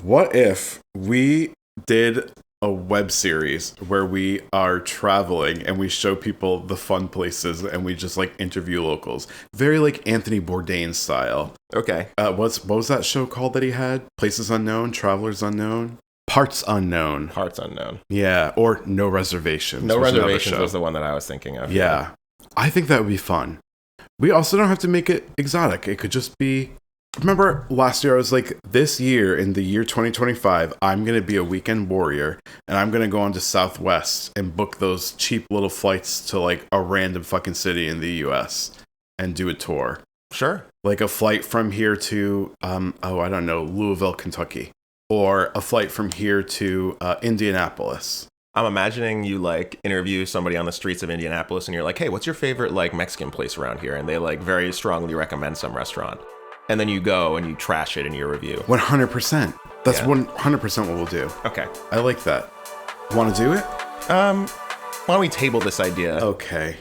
What if we did a web series where we are traveling and we show people the fun places and we just like interview locals? Very like Anthony Bourdain style. Okay. What was that show called that he had? Places Unknown, Travelers Unknown, Parts Unknown. Parts Unknown. Yeah, or No Reservations. No Reservations was the one that I was thinking of. Yeah. I think that would be fun. We also don't have to make it exotic. It could just be... Remember last year I was like, this year, in the year 2025, I'm going to be a weekend warrior and I'm going to go on to Southwest and book those cheap little flights to like a random fucking city in the US and do a tour. Sure. Like a flight from here to, I don't know, Louisville, Kentucky. Or a flight from here to Indianapolis. I'm imagining you like interview somebody on the streets of Indianapolis and you're like, hey, what's your favorite like Mexican place around here? And they like very strongly recommend some restaurant. And then you go and you trash it in your review. 100%. That's 100% what we'll do. Okay. I like that. Want to do it? Why don't we table this idea? Okay.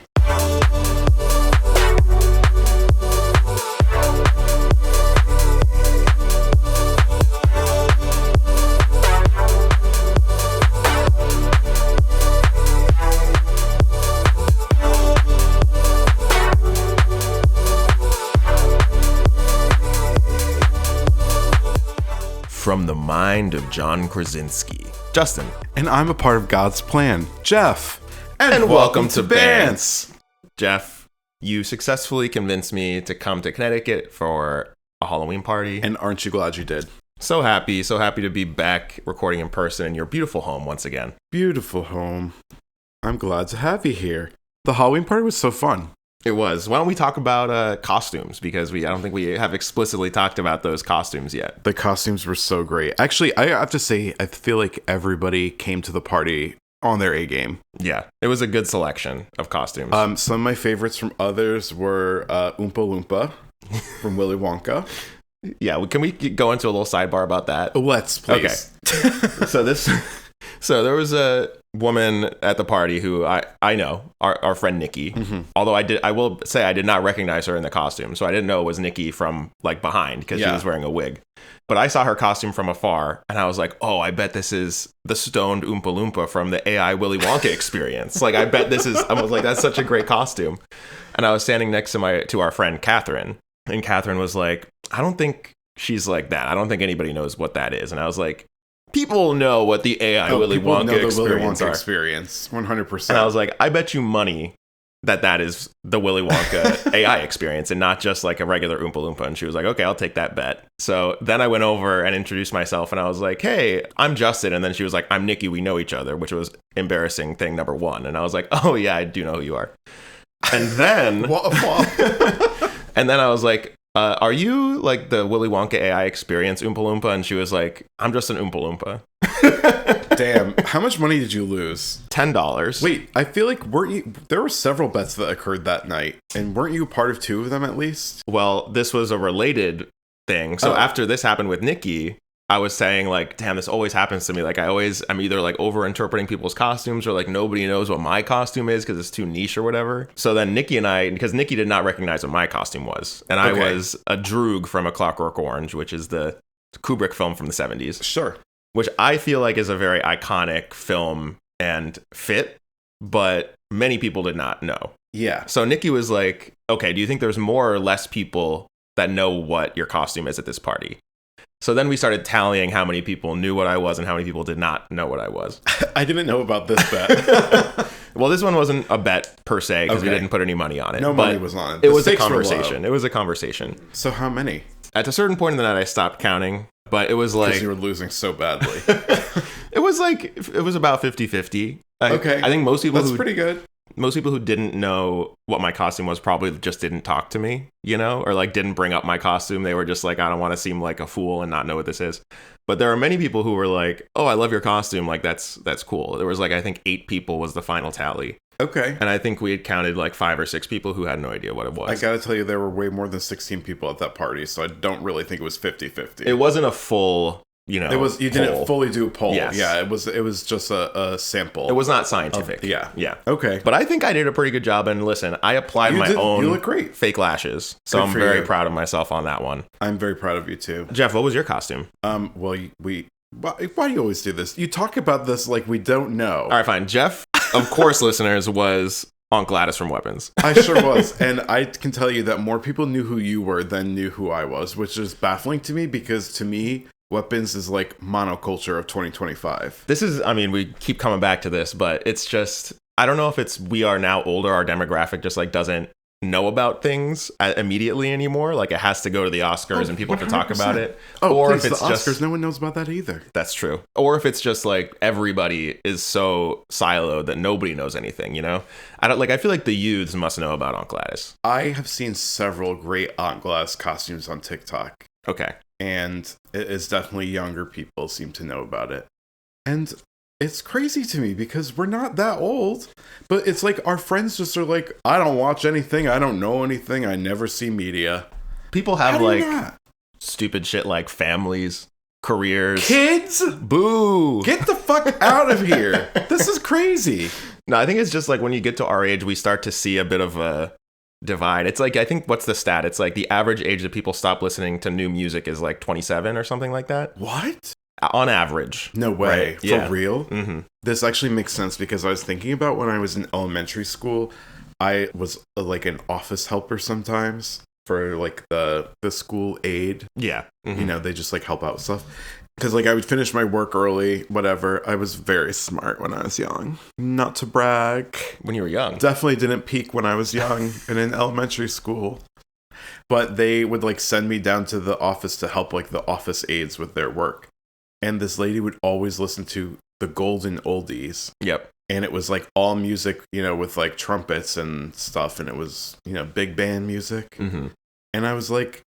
From the mind of John Krasinski, Justin. And I'm a part of God's plan, Geoff. And welcome to Bants. Geoff, you successfully convinced me to come to Connecticut for a Halloween party. And aren't you glad you did? So happy to be back recording in person in your beautiful home once again. Beautiful home. I'm glad to have you here. The Halloween party was so fun. It was. Why don't we talk about costumes? Because I don't think we have explicitly talked about those costumes yet. The costumes were so great. Actually, I have to say, I feel like everybody came to the party on their A game. Yeah, it was a good selection of costumes. Some of my favorites from others were Oompa Loompa from Willy Wonka. Yeah, can we go into a little sidebar about that? Let's, please. Okay. So there was a woman at the party who I know, our friend Nikki. Mm-hmm. Although I will say I did not recognize her in the costume, so I didn't know it was Nikki from like behind because she was wearing a wig. But I saw her costume from afar, and I was like, oh, I bet this is the stoned Oompa Loompa from the AI Willy Wonka experience. Like, I bet this is. I was like, that's such a great costume. And I was standing next to our friend Catherine, and Catherine was like, I don't think she's like that. I don't think anybody knows what that is. And I was like, people know what the AI Willy Wonka experience. 100%. And I was like, I bet you money that is the Willy Wonka AI experience and not just like a regular Oompa Loompa. And she was like, okay, I'll take that bet. So then I went over and introduced myself and I was like, hey, I'm Justin. And then she was like, I'm Nikki. We know each other, which was embarrassing thing number one. And I was like, oh yeah, I do know who you are. And then, and then I was like, are you like the Willy Wonka AI experience Oompa Loompa? And she was like, I'm just an Oompa Loompa. Damn. How much money did you lose? $10. Wait, I feel like there were several bets that occurred that night. And weren't you part of two of them at least? Well, this was a related thing. So after this happened with Nikki, I was saying like, damn, this always happens to me. Like I'm either like over-interpreting people's costumes or like nobody knows what my costume is because it's too niche or whatever. So then Nikki and I, because Nikki did not recognize what my costume was. And I was a Droog from A Clockwork Orange, which is the Kubrick film from the 70s. Sure. Which I feel like is a very iconic film and fit, but many people did not know. Yeah. So Nikki was like, okay, do you think there's more or less people that know what your costume is at this party? So then we started tallying how many people knew what I was and how many people did not know what I was. I didn't know about this bet. Well, this one wasn't a bet per se because we didn't put any money on it. No money was on it. It was a conversation. It was a conversation. So how many? At a certain point in the night, I stopped counting, but it was like... Because you were losing so badly. It was about 50-50. Okay. I think most people... That's pretty good. Most people who didn't know what my costume was probably just didn't talk to me, or like didn't bring up my costume. They were just like, I don't want to seem like a fool and not know what this is. But there are many people who were like, oh, I love your costume. Like, that's cool. There was like, I think 8 people was the final tally. Okay. And I think we had counted like 5 or 6 people who had no idea what it was. I gotta tell you, there were way more than 16 people at that party, so I don't really think it was 50-50. It wasn't a full... it was. You didn't fully do a poll. Yes. Yeah, it was just a sample. It was not scientific. Yeah. Okay. But I think I did a pretty good job. And listen, I applied my own you look great. Fake lashes, so I'm very proud of myself on that one. I'm very proud of you too, Geoff. What was your costume? Well, we Why do you always do this? You talk about this like we don't know. All right, fine. Jeff, of course, listeners, was Aunt Gladys from Weapons. I sure was. And I can tell you that more people knew who you were than knew who I was, which is baffling to me because to me, Weapons is like monoculture of 2025. This is, I mean, we keep coming back to this, but it's just, I don't know if it's we are now older, our demographic just like doesn't know about things immediately anymore. Like it has to go to the Oscars and people 100%. Have to talk about it. Or please, if it's the Oscars, just, no one knows about that either. That's true. Or if it's just like everybody is so siloed that nobody knows anything, you know? I feel like the youths must know about Aunt Gladys. I have seen several great Aunt Gladys costumes on TikTok. Okay. And it is definitely younger people seem to know about it. And it's crazy to me because we're not that old, but it's like our friends just are like, I don't watch anything. I don't know anything. I never see media. People have like stupid shit like families, careers. Kids? Boo. Get the fuck out of here. This is crazy. No, I think it's just like when you get to our age, we start to see a bit of a divide. It's like, I think, what's the stat? It's like the average age that people stop listening to new music is like 27 or something like that. What? On average. No way. Right? For real? Mm-hmm. This actually makes sense because I was thinking about when I was in elementary school, I was like an office helper sometimes for like the school aide. Yeah. Mm-hmm. You know, they just like help out with stuff. Because like I would finish my work early, whatever. I was very smart when I was young. Not to brag. When you were young. Definitely didn't peak when I was young and in elementary school. But they would like send me down to the office to help like the office aides with their work. And this lady would always listen to the golden oldies. Yep. And it was like all music, you know, with like trumpets and stuff. And it was, you know, big band music. Mm-hmm. And I was like,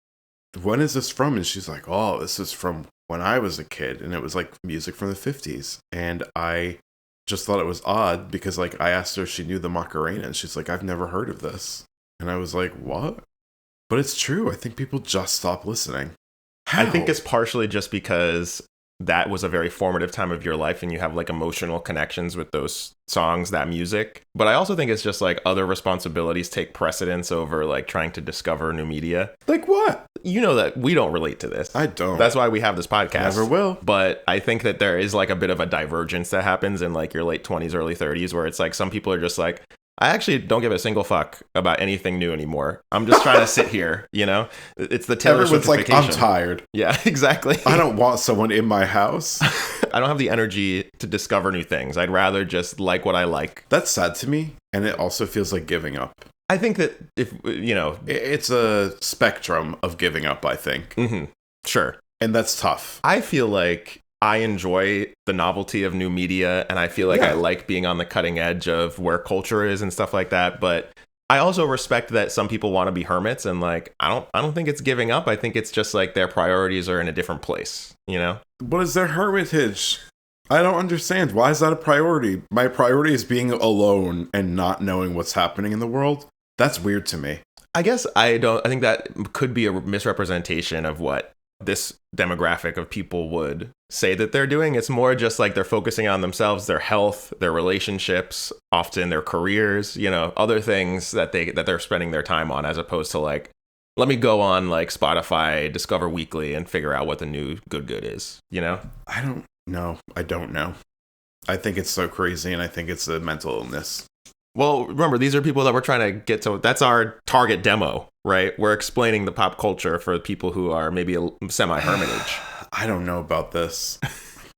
when is this from? And she's like, oh, this is from when I was a kid. And it was like music from the 50s. And I just thought it was odd because like I asked her if she knew the Macarena. And she's like, I've never heard of this. And I was like, what? But it's true. I think people just stop listening. How? I think it's partially just because that was a very formative time of your life and you have like emotional connections with those songs, that music. But I also think it's just like other responsibilities take precedence over like trying to discover new media. Like what? You know that we don't relate to this. I don't. That's why we have this podcast. Never will. But I think that there is like a bit of a divergence that happens in like your late 20s, early 30s, where it's like some people are just like, I actually don't give a single fuck about anything new anymore. I'm just trying to sit here, you know? It's the Taylor Everyone's like, I'm tired. Yeah, exactly. I don't want someone in my house. I don't have the energy to discover new things. I'd rather just like what I like. That's sad to me. And it also feels like giving up. I think that if, you know... It's a spectrum of giving up, I think. Mm-hmm. Sure. And that's tough. I feel like I enjoy the novelty of new media, and I feel like I like being on the cutting edge of where culture is and stuff like that. But I also respect that some people want to be hermits, and like I don't think it's giving up. I think it's just like their priorities are in a different place, you know? What is their hermitage? I don't understand. Why is that a priority? My priority is being alone and not knowing what's happening in the world. That's weird to me. I guess I think that could be a misrepresentation of what this demographic of people would say that they're doing. It's more just like they're focusing on themselves, their health, their relationships, often their careers, you know, other things that they're spending their time on, as opposed to like, let me go on like Spotify, Discover Weekly, and figure out what the new good is, you know? I don't know. I think it's so crazy, and I think it's a mental illness. Well, remember, these are people that we're trying to get to. That's our target demo, right? We're explaining the pop culture for people who are maybe a semi-hermitage. I don't know about this.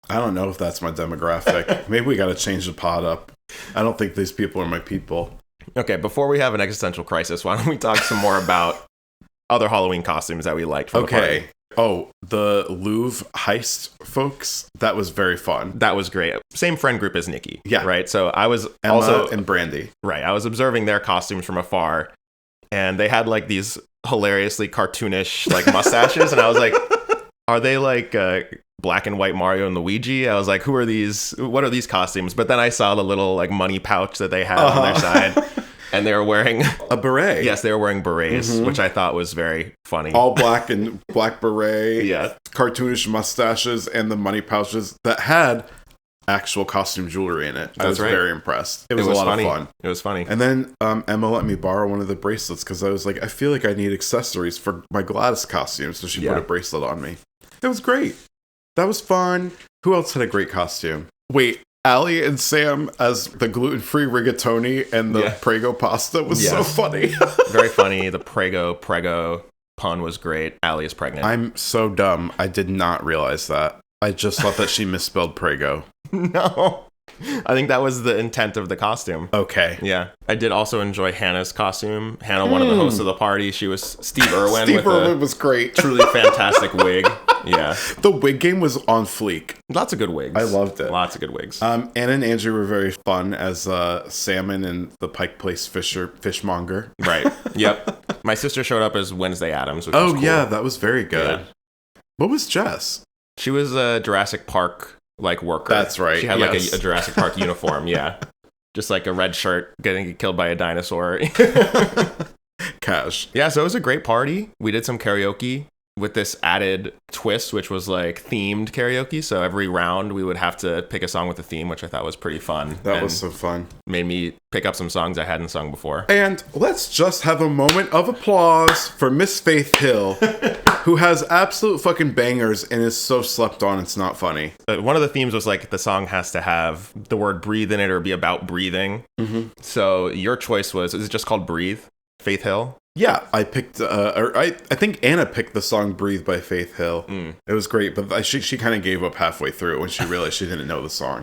I don't know if that's my demographic. Maybe we got to change the pod up. I don't think these people are my people. Okay, before we have an existential crisis, why don't we talk some more about other Halloween costumes that we liked for the party? Oh, the Louvre heist folks. That was very fun. That was great. Same friend group as Nikki. Yeah. Right. So I was Emma and Brandy. Right. I was observing their costumes from afar, and they had like these hilariously cartoonish like mustaches. And I was like, are they like black and white Mario and Luigi? I was like, who are these? What are these costumes? But then I saw the little like money pouch that they had on their side. And they were wearing a beret. Yes, they were wearing berets, which I thought was very funny. All black and black beret. Yeah. Cartoonish mustaches and the money pouches that had actual costume jewelry in it. I was very impressed. It was a lot of fun. It was funny. And then Emma let me borrow one of the bracelets because I was like, I feel like I need accessories for my Gladys costume. So she put a bracelet on me. It was great. That was fun. Who else had a great costume? Wait, Allie and Sam as the gluten-free rigatoni and the Prego pasta was so funny. Very funny. The Prego pun was great. Allie is pregnant. I'm so dumb. I did not realize that. I just thought that she misspelled Prego. No. I think that was the intent of the costume. Okay. Yeah. I did also enjoy Hannah's costume. Hannah, one of the hosts of the party, she was Steve Irwin. Steve Irwin was great. Truly fantastic wig. Yeah. The wig game was on fleek. Lots of good wigs. I loved it. Lots of good wigs. Anna and Andrew were very fun as Salmon and the Pike Place fishmonger. Right. Yep. My sister showed up as Wednesday Addams, which was cool. Yeah, that was very good. Yeah. What was Jess? She was a Jurassic Park worker. That's right. She had a Jurassic Park uniform. Yeah. Just like a red shirt getting killed by a dinosaur. Cash. Yeah, so it was a great party. We did some karaoke with this added twist, which was like themed karaoke. So every round we would have to pick a song with a theme, which I thought was pretty fun. That was so fun. Made me pick up some songs I hadn't sung before. And let's just have a moment of applause for Miss Faith Hill, who has absolute fucking bangers and is so slept on it's not funny. One of the themes was like the song has to have the word breathe in it or be about breathing. Mm-hmm. So your choice is it just called Breathe, Faith Hill? Yeah, I picked, I think Anna picked the song Breathe by Faith Hill. It was great, but she kind of gave up halfway through when she realized she didn't know the song.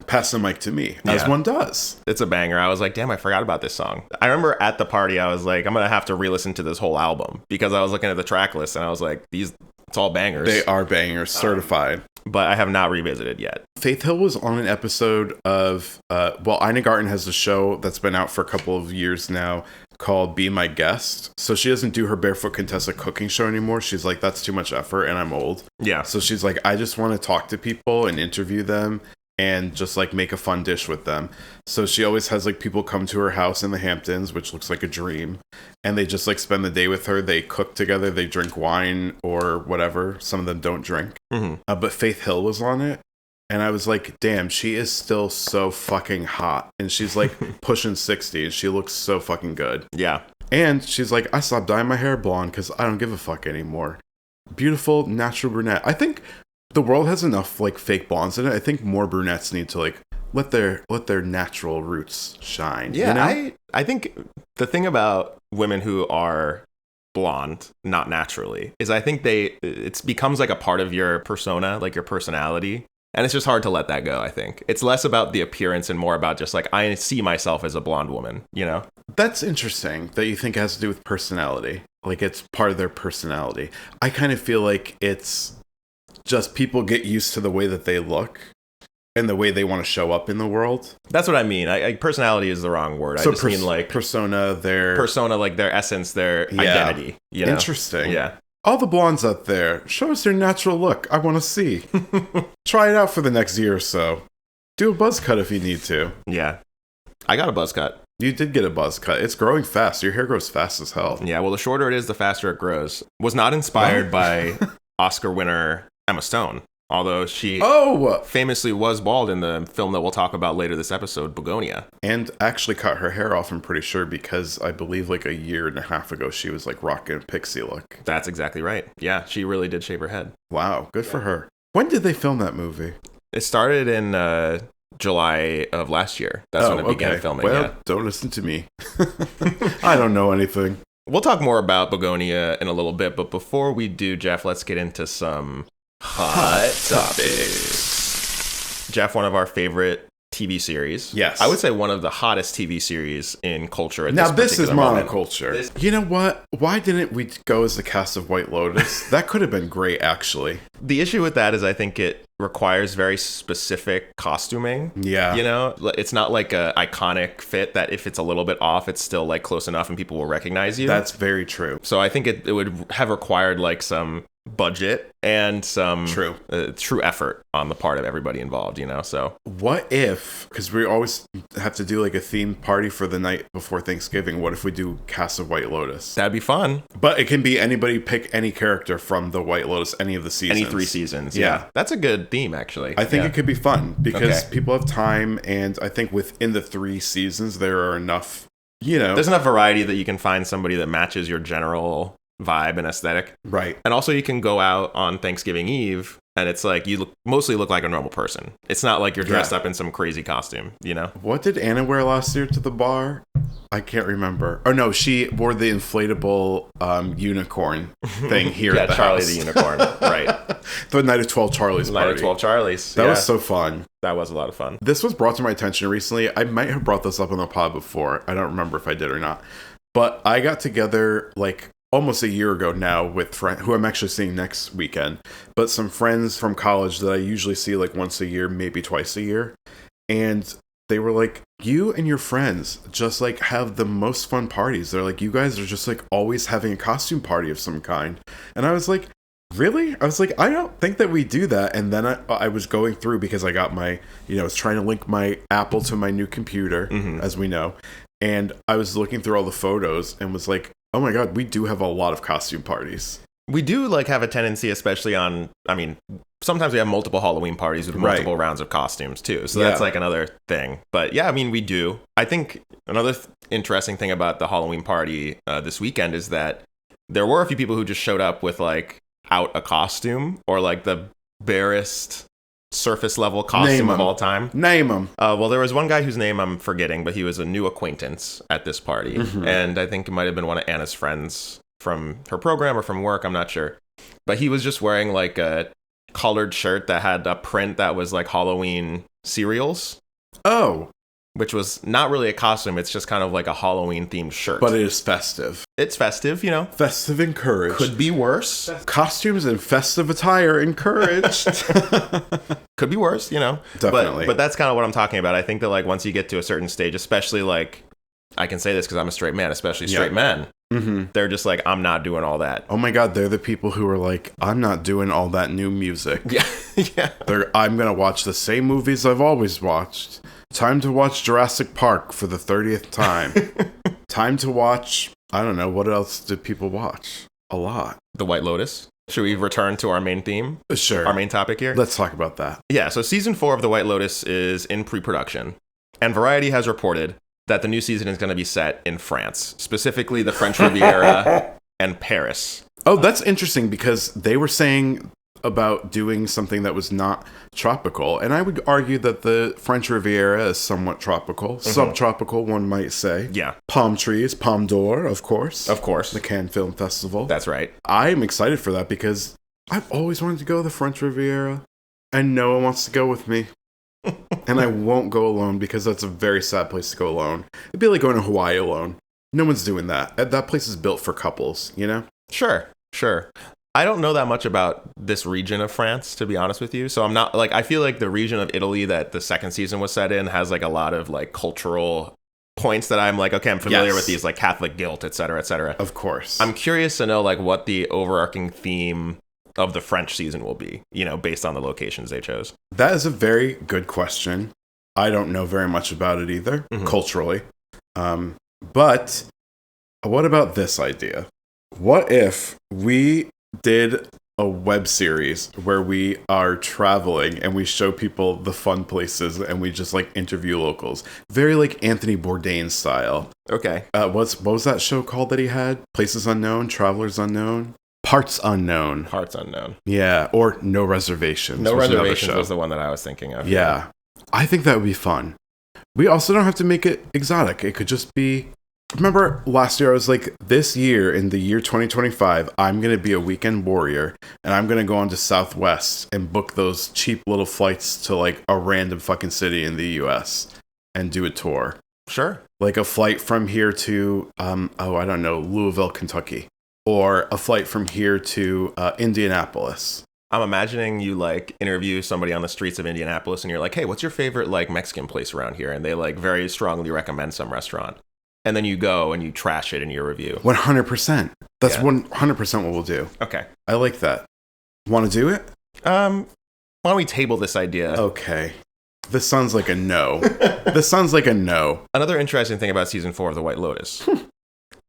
Pass the mic to me, as one does. It's a banger. I was like, damn, I forgot about this song. I remember at the party, I was like, I'm going to have to re-listen to this whole album because I was looking at the track list and I was like, it's all bangers. They are bangers, certified. But I have not revisited yet. Faith Hill was on an episode of, Ina Garten has a show that's been out for a couple of years now called Be My Guest. So she doesn't do her Barefoot Contessa cooking show anymore. She's like, that's too much effort and I'm old. Yeah. So she's like, I just want to talk to people and interview them and just like make a fun dish with them. So she always has like people come to her house in the Hamptons, which looks like a dream. And they just like spend the day with her. They cook together. They drink wine or whatever. Some of them don't drink. Mm-hmm. But Faith Hill was on it. And I was like, damn, she is still so fucking hot. And she's like pushing 60 and she looks so fucking good. Yeah. And she's like, I stopped dyeing my hair blonde because I don't give a fuck anymore. Beautiful, natural brunette. I think the world has enough like fake blondes in it. I think more brunettes need to like let their natural roots shine. Yeah, you know? I think the thing about women who are blonde, not naturally, is I think it becomes like a part of your persona, like your personality. And it's just hard to let that go, I think. It's less about the appearance and more about just like, I see myself as a blonde woman, you know? That's interesting that you think it has to do with personality. Like it's part of their personality. I kind of feel like it's just people get used to the way that they look and the way they want to show up in the world. That's what I mean. Personality is the wrong word. So I just mean like... Persona, like their essence, their identity. You know? Interesting. Yeah. All the blondes out there, show us their natural look. I want to see. Try it out for the next year or so. Do a buzz cut if you need to. Yeah. I got a buzz cut. You did get a buzz cut. It's growing fast. Your hair grows fast as hell. Yeah, well, the shorter it is, the faster it grows. Was not inspired by Oscar winner Emma Stone. Although she famously was bald in the film that we'll talk about later this episode, Bugonia. And actually cut her hair off, I'm pretty sure, because I believe like a year and a half ago, she was like rocking a pixie look. That's exactly right. Yeah, she really did shave her head. Wow, good for her. When did they film that movie? It started in July of last year. That's when it began filming. Well, don't listen to me. I don't know anything. We'll talk more about Bugonia in a little bit, but before we do, Jeff, let's get into some hot topics. Jeff, one of our favorite TV series. Yes. I would say one of the hottest TV series in culture at now, this is moment. monoculture. You know what? Why didn't we go as the cast of White Lotus? That could have been great, actually. The issue with that is I think it requires very specific costuming. Yeah. You know, it's not like a iconic fit that if it's a little bit off, it's still like close enough and people will recognize you. That's very true. So I think it would have required like some budget and some true effort on the part of everybody involved, you know? So what if, because we always have to do like a themed party for the night before Thanksgiving, what if we do Cast of White Lotus? That'd be fun. But it can be anybody, pick any character from the White Lotus, any of the seasons. Any 3 seasons, yeah. That's a good theme, actually. I think it could be fun because people have time, and I think within the 3 seasons, there are enough, you know. There's enough variety that you can find somebody that matches your general vibe and aesthetic. Right. And also you can go out on Thanksgiving Eve And it's like you mostly look like a normal person. It's not like you're dressed up in some crazy costume, you know? What did Anna wear last year to the bar? I can't remember. Oh, no, she wore the inflatable unicorn thing here at the Charlie house. the unicorn, right. The Night of 12 Charlie's party. Night of 12 Charlie's. That was so fun. That was a lot of fun. This was brought to my attention recently. I might have brought this up on the pod before. I don't remember if I did or not. But I got together, like, almost a year ago now with friends who I'm actually seeing next weekend, but some friends from college that I usually see like once a year, maybe twice a year. And they were like, you and your friends just like have the most fun parties. They're like, you guys are just like always having a costume party of some kind. And I was like, really? I was like, I don't think that we do that. And then I was going through because I got my, I was trying to link my Apple to my new computer, as we know. And I was looking through all the photos and was like, oh my God, we do have a lot of costume parties. We do like have a tendency, especially sometimes we have multiple Halloween parties with multiple rounds of costumes too. So that's like another thing. But yeah, we do. I think another interesting thing about the Halloween party this weekend is that there were a few people who just showed up with like out a costume or like the barest surface level costume of all time. Name him. Well, there was one guy whose name I'm forgetting, but he was a new acquaintance at this party. And I think it might have been one of Anna's friends from her program or from work. I'm not sure. But he was just wearing like a colored shirt that had a print that was like Halloween cereals. Oh. Which was not really a costume. It's just kind of like a Halloween themed shirt. But it is festive. It's festive, Festive encouraged. Could be worse. Costumes and festive attire encouraged. Could be worse, Definitely. But that's kind of what I'm talking about. I think that like once you get to a certain stage, especially like, I can say this because I'm a straight man, especially straight men, they're just like, I'm not doing all that. Oh my God, they're the people who are like, I'm not doing all that new music. Yeah. I'm going to watch the same movies I've always watched. Time to watch Jurassic Park for the 30th time. Time to watch, I don't know, what else did people watch? A lot. The White Lotus. Should we return to our main theme? Sure. Our main topic here? Let's talk about that. Yeah, so season 4 of The White Lotus is in pre-production. And Variety has reported that the new season is going to be set in France, specifically the French Riviera and Paris. Oh, that's interesting because they were saying about doing something that was not tropical. And I would argue that the French Riviera is somewhat tropical. Subtropical, one might say. Yeah. Palm trees, Palme d'Or, of course. Of course. The Cannes Film Festival. That's right. I'm excited for that because I've always wanted to go to the French Riviera. And no one wants to go with me. And I won't go alone because that's a very sad place to go alone. It'd be like going to Hawaii alone. No one's doing that. That place is built for couples, Sure. I don't know that much about this region of France, to be honest with you. So I'm not like, I feel like the region of Italy that the second season was set in has like a lot of like cultural points that I'm like, okay, I'm familiar with these, like Catholic guilt, et cetera, et cetera. Of course. I'm curious to know like what the overarching theme of the French season will be, based on the locations they chose. That is a very good question. I don't know very much about it either, culturally. But what about this idea? What if we did a web series where we are traveling and we show people the fun places and we just like interview locals? Very like Anthony Bourdain style. Okay. What was that show called that he had? Places Unknown, Travelers Unknown? Parts Unknown. Parts Unknown. Yeah, or No Reservations. No Reservations was the one that I was thinking of. Yeah. I think that would be fun. We also don't have to make it exotic. It could just be... Remember last year I was like, this year, in the year 2025, I'm going to be a weekend warrior, and I'm going to go on to Southwest and book those cheap little flights to like a random fucking city in the US and do a tour. Sure. Like a flight from here to, I don't know, Louisville, Kentucky. Or a flight from here to Indianapolis. I'm imagining you like interview somebody on the streets of Indianapolis and you're like, hey, what's your favorite like Mexican place around here? And they like very strongly recommend some restaurant. And then you go and you trash it in your review. 100%. That's 100% what we'll do. Okay. I like that. Want to do it? Why don't we table this idea? Okay. This sounds like a no. This sounds like a no. Another interesting thing about season 4 of The White Lotus.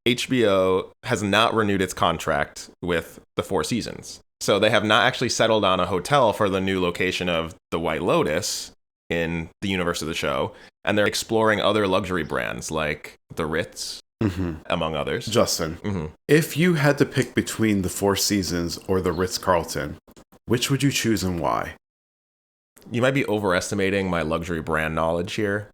HBO has not renewed its contract with the 4 seasons. So they have not actually settled on a hotel for the new location of The White Lotus in the universe of the show. And they're exploring other luxury brands like the Ritz, among others. Justin, if you had to pick between the 4 seasons or the Ritz-Carlton, which would you choose and why? You might be overestimating my luxury brand knowledge here.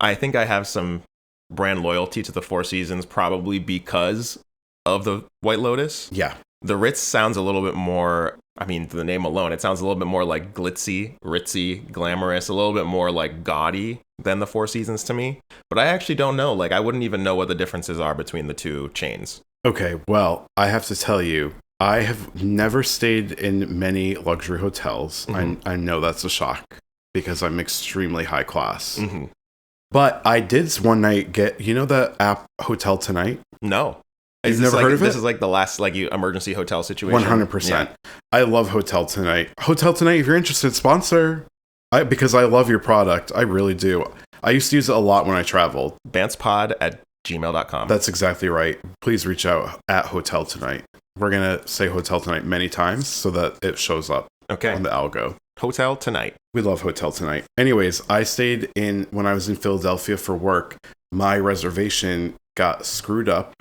I think I have some brand loyalty to the Four Seasons, probably because of the White Lotus. Yeah. The Ritz sounds a little bit more, I mean, the name alone, it sounds a little bit more like glitzy, ritzy, glamorous, a little bit more like gaudy than the Four Seasons to me. But I actually don't know. Like, I wouldn't even know what the differences are between the two chains. Okay, well, I have to tell you, I have never stayed in many luxury hotels. Mm-hmm. I know that's a shock because I'm extremely high class. Mm-hmm. But I did one night get, you know the app Hotel Tonight? No. You've never heard of it? This is like the last emergency hotel situation. 100%. Yeah. I love Hotel Tonight. Hotel Tonight, if you're interested, sponsor. Because I love your product. I really do. I used to use it a lot when I traveled. bantspod@gmail.com. That's exactly right. Please reach out at Hotel Tonight. We're going to say Hotel Tonight many times so that it shows up on the algo. Hotel Tonight. We love Hotel Tonight. Anyways, I stayed when I was in Philadelphia for work. My reservation got screwed up.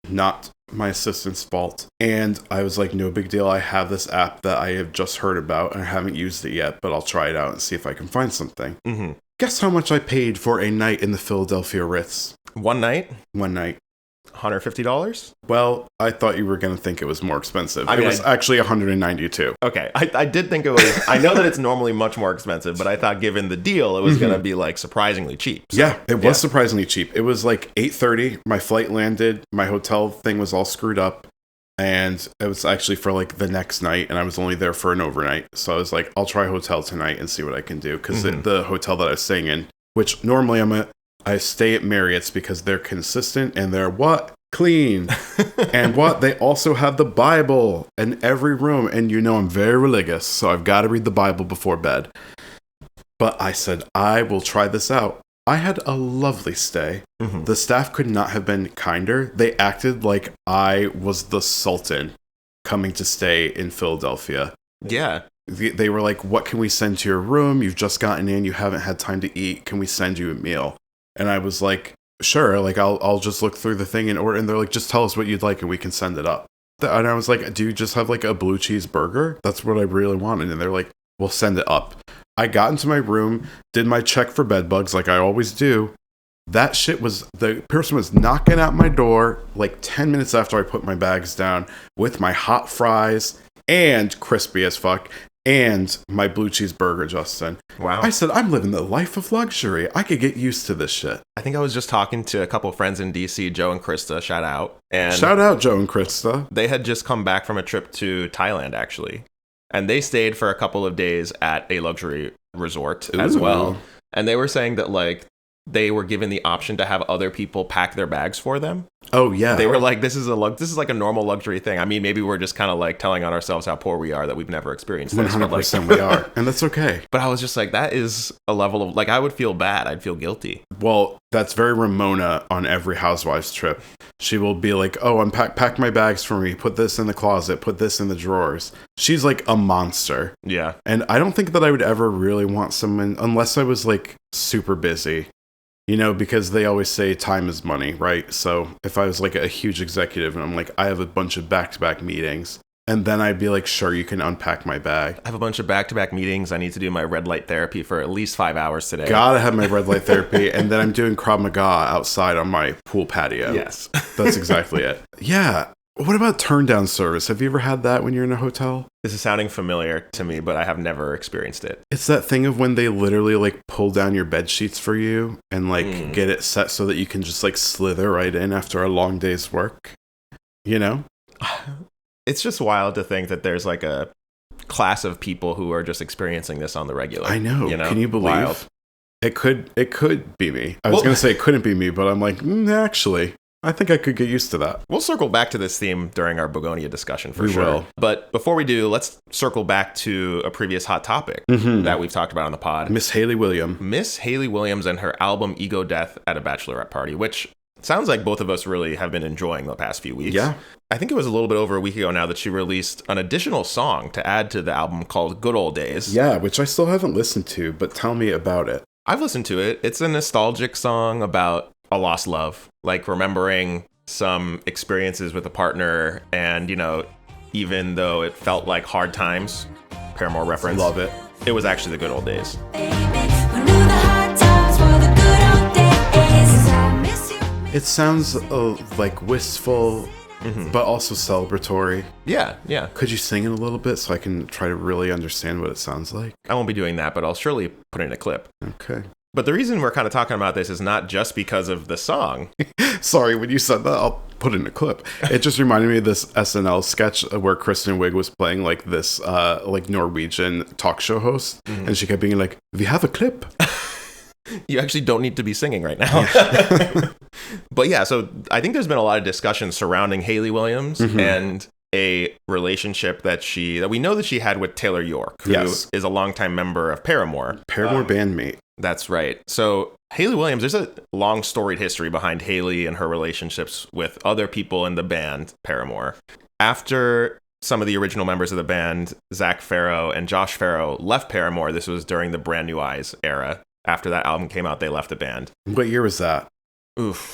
Not my assistant's fault. And I was like, no big deal. I have this app that I have just heard about and I haven't used it yet, but I'll try it out and see if I can find something. Mm-hmm. Guess how much I paid for a night in the Philadelphia Ritz? One night? One night. $150? Well, I thought you were going to think it was more expensive. It was actually $192. Okay. I did think it was... I know that it's normally much more expensive, but I thought given the deal, it was going to be like surprisingly cheap. So, yeah, it was surprisingly cheap. It was like 8:30. My flight landed. My hotel thing was all screwed up. And it was actually for like the next night. And I was only there for an overnight. So I was like, I'll try Hotel Tonight and see what I can do. Because the hotel that I was staying in, which normally I stay at Marriott's because they're consistent and they're what? Clean. And what? They also have the Bible in every room. And you know I'm very religious, so I've got to read the Bible before bed. But I said, I will try this out. I had a lovely stay. Mm-hmm. The staff could not have been kinder. They acted like I was the Sultan coming to stay in Philadelphia. Yeah. They were like, what can we send to your room? You've just gotten in. You haven't had time to eat. Can we send you a meal? And I was like, sure, like I'll just look through the thing and order. And they're like, just tell us what you'd like and we can send it up. And I was like, do you just have like a blue cheese burger? That's what I really wanted. And they're like, we'll send it up. I got into my room, did my check for bed bugs like I always do. That shit the person was knocking at my door like 10 minutes after I put my bags down with my hot fries and crispy as fuck. And my blue cheese burger, Justin. Wow. I said, I'm living the life of luxury. I could get used to this shit. I think I was just talking to a couple of friends in DC, Joe and Krista, shout out. And shout out, Joe and Krista. They had just come back from a trip to Thailand, actually. And they stayed for a couple of days at a luxury resort as well. And they were saying that, like, they were given the option to have other people pack their bags for them. Oh, yeah. They were like, this is like a normal luxury thing. I mean, maybe we're just kind of like telling on ourselves how poor we are that we've never experienced this. 100% we are. And that's okay. But I was just like, that is a level of, like, I would feel bad. I'd feel guilty. Well, that's very Ramona on every Housewives trip. She will be like, oh, pack my bags for me. Put this in the closet. Put this in the drawers. She's like a monster. Yeah. And I don't think that I would ever really want someone, unless I was like super busy. You know, because they always say time is money, right? So if I was like a huge executive and I'm like, I have a bunch of back-to-back meetings, and then I'd be like, sure, you can unpack my bag. I have a bunch of back-to-back meetings. I need to do my red light therapy for at least 5 hours today. Gotta have my red light therapy. And then I'm doing Krav Maga outside on my pool patio. Yes. That's exactly it. Yeah. What about turn down service? Have you ever had that when you're in a hotel? This is sounding familiar to me, but I have never experienced it. It's that thing of when they literally like pull down your bed sheets for you and like get it set so that you can just like slither right in after a long day's work. You know? It's just wild to think that there's like a class of people who are just experiencing this on the regular. I know. You know? Can you believe? Wild. It could be me. I was going to say it couldn't be me, but I'm like, actually. I think I could get used to that. We'll circle back to this theme during our Bugonia discussion for sure. We will. But before we do, let's circle back to a previous hot topic that we've talked about on the pod. Miss Hayley Williams. Miss Hayley Williams and her album Ego Death at a Bachelorette Party, which sounds like both of us really have been enjoying the past few weeks. Yeah. I think it was a little bit over a week ago now that she released an additional song to add to the album called Good Old Days. Yeah, which I still haven't listened to, but tell me about it. I've listened to it. It's a nostalgic song about a lost love, like remembering some experiences with a partner, and, you know, even though it felt like hard times, Paramore reference. Love it. It was actually the good old days. It sounds like wistful, but also celebratory. Yeah. Could you sing it a little bit so I can try to really understand what it sounds like? I won't be doing that, but I'll surely put in a clip. Okay. But the reason we're kind of talking about this is not just because of the song. Sorry, when you said that, I'll put in a clip. It just reminded me of this SNL sketch where Kristen Wiig was playing like this like Norwegian talk show host, and she kept being like, "We have a clip." You actually don't need to be singing right now. Yeah. But yeah, so I think there's been a lot of discussion surrounding Hayley Williams and a relationship that we know that she had with Taylor York, who is a longtime member of Paramore. Paramore bandmate. That's right. So Hayley Williams, there's a long storied history behind Hayley and her relationships with other people in the band Paramore. After some of the original members of the band, Zach Farrow and Josh Farrow, left Paramore, this was during the Brand New Eyes era. After that album came out, they left the band. What year was that?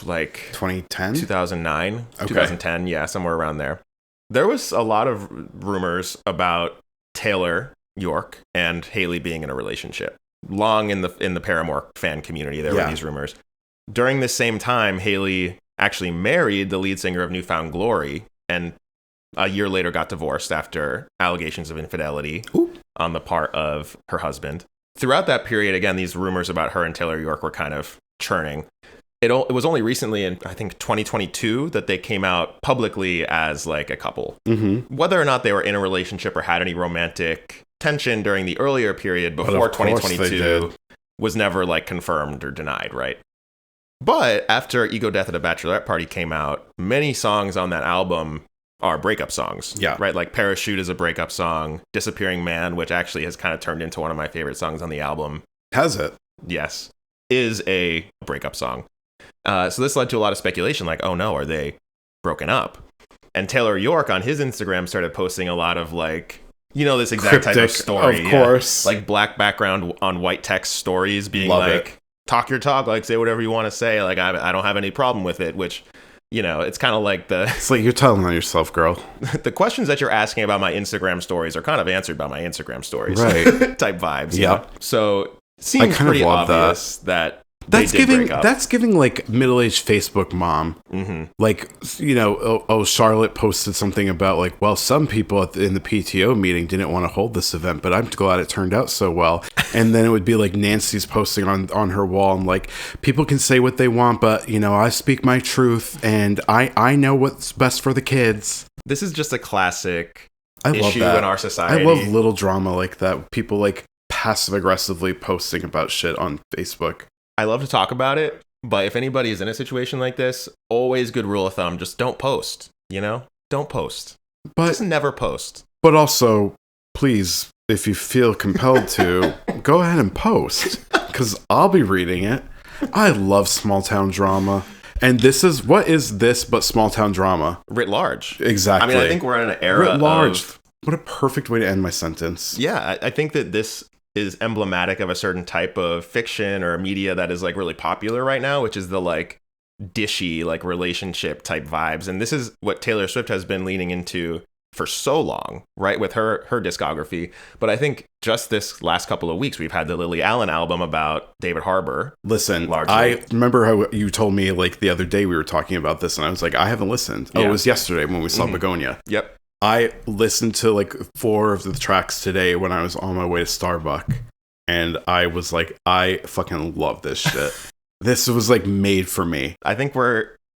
Like 2010? 2009, okay. 2010, yeah, somewhere around there. There was a lot of rumors about Taylor York and Hayley being in a relationship. Long in the Paramore fan community, there were these rumors. During this same time, Hayley actually married the lead singer of New Found Glory, and a year later got divorced after allegations of infidelity on the part of her husband. Throughout that period, again, these rumors about her and Taylor York were kind of churning. It was only recently in, I think, 2022 that they came out publicly as like a couple. Whether or not they were in a relationship or had any romantic tension during the earlier period before 2022 was never like confirmed or denied, right? But after Ego Death at a Bachelorette Party came out, many songs on that album are breakup songs. Yeah. Right? Like Parachute is a breakup song. Disappearing Man, which actually has kind of turned into one of my favorite songs on the album. Has it? Yes. Is a breakup song. So this led to a lot of speculation like, oh no, are they broken up? And Taylor York on his Instagram started posting a lot of like, you know, this exact cryptic, type of story. Of course. Yeah. Like black background on white text stories being Love like, it. Talk your talk, like say whatever you want to say. Like, I don't have any problem with it, which, you know, it's kind of like it's like you're telling on yourself, girl. The questions that you're asking about my Instagram stories are kind of answered by my Instagram stories. Right. Type vibes. Yeah. So it seems pretty obvious that that's giving like middle-aged Facebook mom. Like, you know, Charlotte posted something about like, well, some people in the PTO meeting didn't want to hold this event, but I'm glad it turned out so well. And then it would be like Nancy's posting on her wall and like, people can say what they want, but you know, I speak my truth and I know what's best for the kids. This is just a classic issue in our society. I love little drama like that. People like passive aggressively posting about shit on Facebook. I love to talk about it, but if anybody is in a situation like this, always good rule of thumb, just don't post, you know? Don't post. But just never post. But also, please, if you feel compelled to, go ahead and post, because I'll be reading it. I love small town drama. And what is this but small town drama? Writ large. Exactly. I mean, I think we're in an era Writ large. What a perfect way to end my sentence. Yeah, I think that this is emblematic of a certain type of fiction or media that is like really popular right now, which is the like dishy like relationship type vibes. And this is what Taylor Swift has been leaning into for so long, right, with her discography. But I think just this last couple of weeks, we've had the Lily Allen album about David Harbour. Listen, largely. I remember how you told me like the other day we were talking about this, and I was like, I haven't listened. Yeah. Oh, it was yesterday when we saw Bugonia. Yep. I listened to like 4 of the tracks today when I was on my way to Starbucks, and I was like, I fucking love this shit. This was like made for me. I think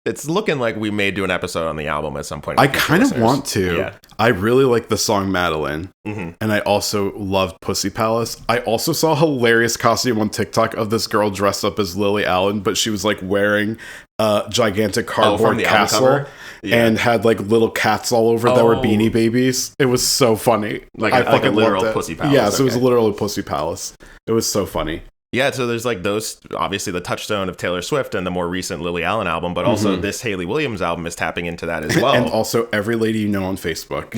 it's looking like we may do an episode on the album at some point. I kind of want to. Yeah. I really like the song Madeline, and I also loved Pussy Palace. I also saw a hilarious costume on TikTok of this girl dressed up as Lily Allen, but she was like wearing a gigantic cardboard castle and had like little cats all over that were Beanie Babies. It was so funny. Like a literal Pussy Palace. Yes, it was literally Pussy Palace. It was so funny. Yeah, so there's like those, obviously the touchstone of Taylor Swift and the more recent Lily Allen album, but also this Hayley Williams album is tapping into that as well. And also every lady you know on Facebook.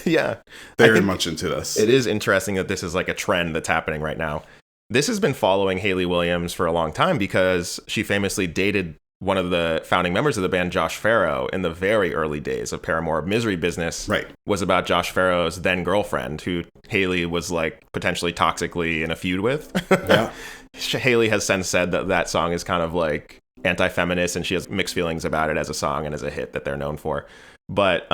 Yeah. Very much into this. It is interesting that this is like a trend that's happening right now. This has been following Hayley Williams for a long time because she famously dated one of the founding members of the band, Josh Farro, in the very early days of Paramore, Misery Business, was about Josh Farro's then girlfriend, who Hayley was like potentially toxically in a feud with. Yeah. Hayley has since said that that song is kind of like anti-feminist, and she has mixed feelings about it as a song and as a hit that they're known for. But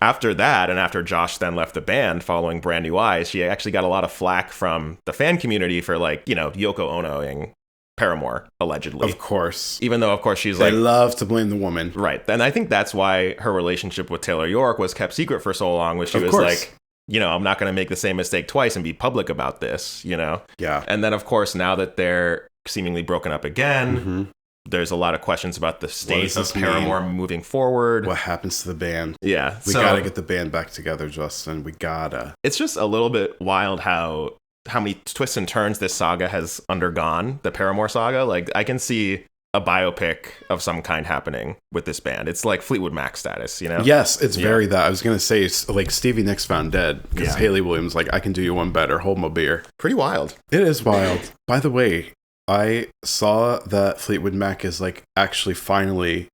after that, and after Josh then left the band following Brand New Eyes, she actually got a lot of flack from the fan community for, like, you know, Yoko Onoing Paramore, allegedly. Of course. Even though, of course, she's they like... They love to blame the woman. Right. And I think that's why her relationship with Taylor York was kept secret for so long, was she was like, you know, I'm not going to make the same mistake twice and be public about this, you know? Yeah. And then, of course, now that they're seemingly broken up again... There's a lot of questions about the state of Paramore moving forward. What happens to the band? Yeah. We gotta get the band back together, Justin. We gotta. It's just a little bit wild how many twists and turns this saga has undergone, the Paramore saga. Like, I can see a biopic of some kind happening with this band. It's like Fleetwood Mac status, you know? Yes, it's very that. I was gonna say, it's like Stevie Nicks found dead, because Hayley Williams, like, I can do you one better. Hold my beer. Pretty wild. It is wild. By the way, I saw that Fleetwood Mac is like actually finally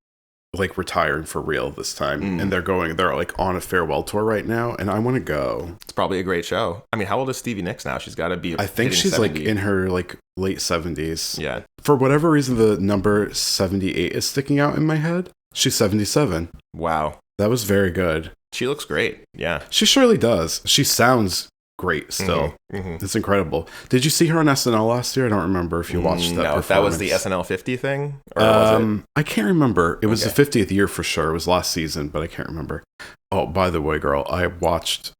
like retiring for real this time. And they're like on a farewell tour right now, and I want to go. It's probably a great show. I mean, how old is Stevie Nicks now? She's got to be, I think she's 70. Like in her like late 70s. Yeah. For whatever reason, the number 78 is sticking out in my head. She's 77. Wow. That was very good. She looks great. Yeah. She surely does. She sounds great still. It's incredible. Did you see her on SNL last year? I don't remember if you watched that performance. That was the SNL 50 thing? Or was it? I can't remember. It was the 50th year for sure. It was last season, but I can't remember. Oh, by the way, girl, I watched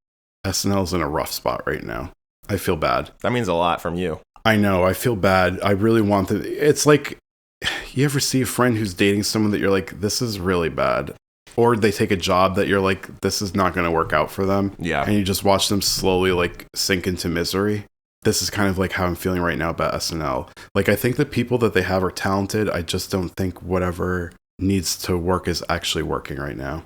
SNL's in a rough spot right now. I feel bad. That means a lot from you. I know. I feel bad. I really want them. It's like, you ever see a friend who's dating someone that you're like, this is really bad? Or they take a job that you're like, this is not going to work out for them. Yeah. And you just watch them slowly like sink into misery. This is kind of like how I'm feeling right now about SNL. Like, I think the people that they have are talented. I just don't think whatever needs to work is actually working right now.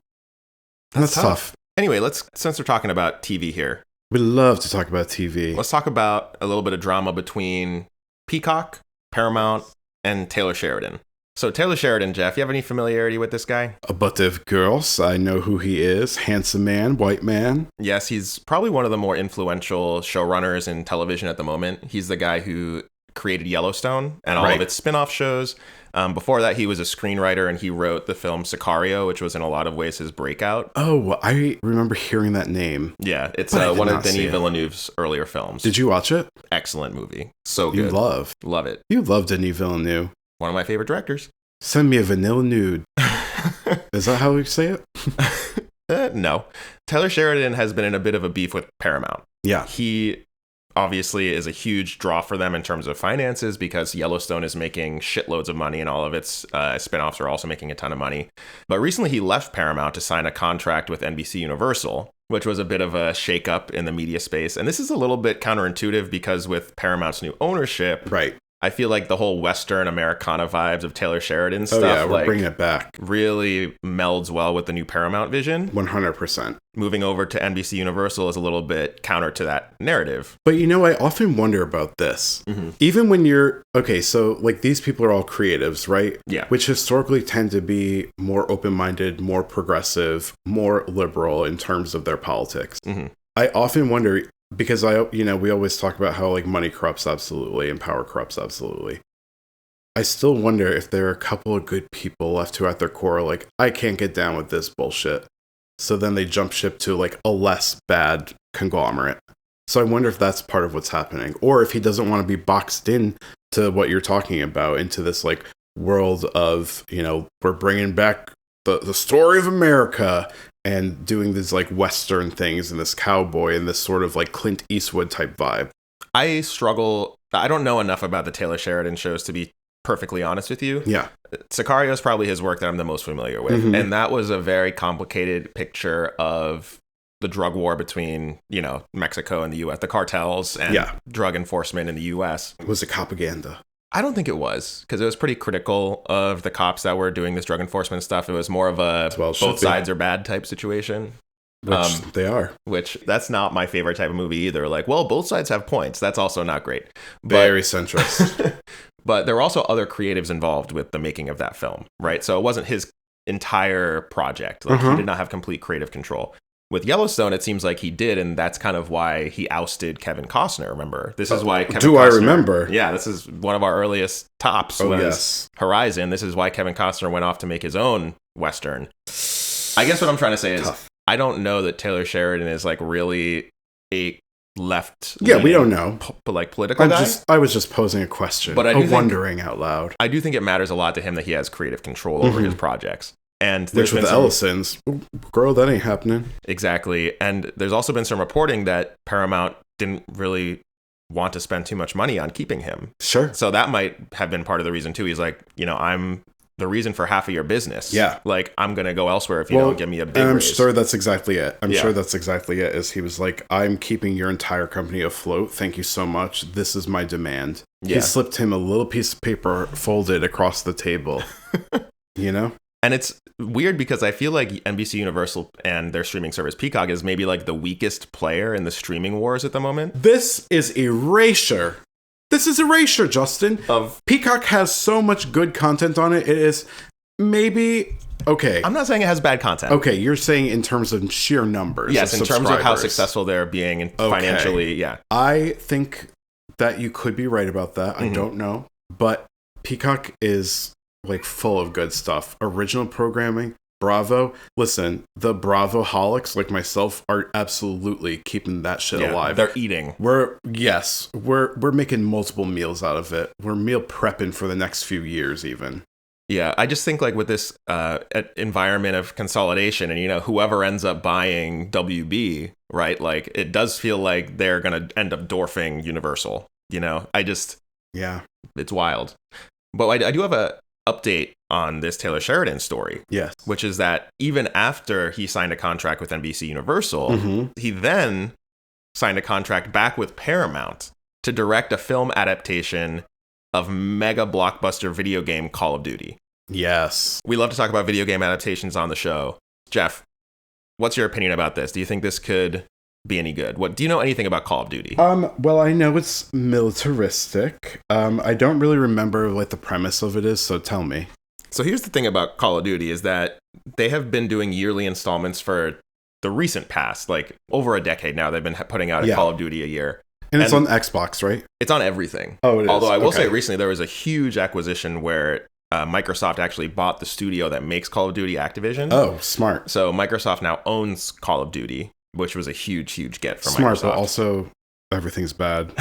That's tough. Anyway, since we're talking about TV here. We love to talk about TV. Let's talk about a little bit of drama between Peacock, Paramount, and Taylor Sheridan. So Taylor Sheridan, Jeff, you have any familiarity with this guy? But of course, I know who he is. Handsome man, white man. Yes, he's probably one of the more influential showrunners in television at the moment. He's the guy who created Yellowstone and all of its spin-off shows. Before that, he was a screenwriter, and he wrote the film Sicario, which was in a lot of ways his breakout. Oh, I remember hearing that name. Yeah, it's one of Denis Villeneuve's earlier films. Did you watch it? Excellent movie. So good. You love it. You love Denis Villeneuve. One of my favorite directors. Send me a vanilla nude. Is that how we say it? No. Taylor Sheridan has been in a bit of a beef with Paramount. Yeah. He obviously is a huge draw for them in terms of finances, because Yellowstone is making shitloads of money, and all of its spinoffs are also making a ton of money. But recently he left Paramount to sign a contract with NBCUniversal, which was a bit of a shakeup in the media space. And this is a little bit counterintuitive, because with Paramount's new ownership, I feel like the whole Western Americana vibes of Taylor Sheridan stuff, we're bringing it back, really melds well with the new Paramount vision. 100%. Moving over to NBC Universal is a little bit counter to that narrative. But you know, I often wonder about this. Even when you're, so like these people are all creatives, right? Yeah. Which historically tend to be more open-minded, more progressive, more liberal in terms of their politics. I often wonder, because we always talk about how like money corrupts absolutely and power corrupts absolutely. I still wonder if there are a couple of good people left who at their core are like, I can't get down with this bullshit. So then they jump ship to like a less bad conglomerate. So I wonder if that's part of what's happening, or if he doesn't want to be boxed in to what you're talking about, into this like world of, we're bringing back the story of America and doing these like Western things and this cowboy and this sort of like Clint Eastwood type vibe. I don't know enough about the Taylor Sheridan shows to be perfectly honest with you. Yeah. Sicario is probably his work that I'm the most familiar with. And that was a very complicated picture of the drug war between, Mexico and the U.S., the cartels and drug enforcement in the U.S. Was it propaganda? I don't think it was, because it was pretty critical of the cops that were doing this drug enforcement stuff. It was more of a both sides are bad type situation. Which they are. Which, that's not my favorite type of movie either. Like, well, both sides have points. That's also not great. Very centrist. But there were also other creatives involved with the making of that film, right? So it wasn't his entire project. Like he did not have complete creative control. With Yellowstone, it seems like he did, and that's kind of why he ousted Kevin Costner. Remember, this is why. I remember? Yeah, this is one of our earliest tops. Horizon. This is why Kevin Costner went off to make his own Western. I guess what I'm trying to say is, I don't know that Taylor Sheridan is like really a left. Yeah, we don't know. Political guy. I was just posing a question, but wondering out loud. I do think it matters a lot to him that he has creative control over his projects. And which with the Ellisons, girl, that ain't happening. Exactly. And there's also been some reporting that Paramount didn't really want to spend too much money on keeping him. Sure. So that might have been part of the reason too. He's like, I'm the reason for half of your business. Yeah. Like, I'm going to go elsewhere if you don't give me a big raise. I'm sure that's exactly it. Is he was like, I'm keeping your entire company afloat. Thank you so much. This is my demand. Yeah. He slipped him a little piece of paper folded across the table. And it's weird because I feel like NBCUniversal and their streaming service Peacock is maybe like the weakest player in the streaming wars at the moment. This is erasure. Justin. Peacock has so much good content on it. It is maybe... Okay. I'm not saying it has bad content. Okay, you're saying in terms of sheer numbers. Yes, in terms of how successful they're being and financially, yeah. I think that you could be right about that. I don't know. But Peacock is... like full of good stuff. Original programming, Bravo. Listen, the Bravo-holics like myself are absolutely keeping that shit alive. They're eating. We're making multiple meals out of it. We're meal prepping for the next few years even. Yeah, I just think like with this environment of consolidation and whoever ends up buying WB, right? Like it does feel like they're going to end up dwarfing Universal, it's wild. But I do have a update on this Taylor Sheridan story. Yes. Which is that even after he signed a contract with NBCUniversal, he then signed a contract back with Paramount to direct a film adaptation of mega blockbuster video game Call of Duty. Yes. We love to talk about video game adaptations on the show. Jeff, what's your opinion about this? Do you think this could be any good? Do you know anything about Call of Duty? Well, I know it's militaristic. I don't really remember what the premise of it is, so tell me. So here's the thing about Call of Duty is that they have been doing yearly installments for the recent past, like over a decade now. They've been putting out a Call of Duty a year. And it's on Xbox, right? It's on everything. Oh, it is. Although I will say recently there was a huge acquisition where Microsoft actually bought the studio that makes Call of Duty, Activision. Oh, smart. So Microsoft now owns Call of Duty, which was a huge get for Smart, Microsoft. But also everything's bad.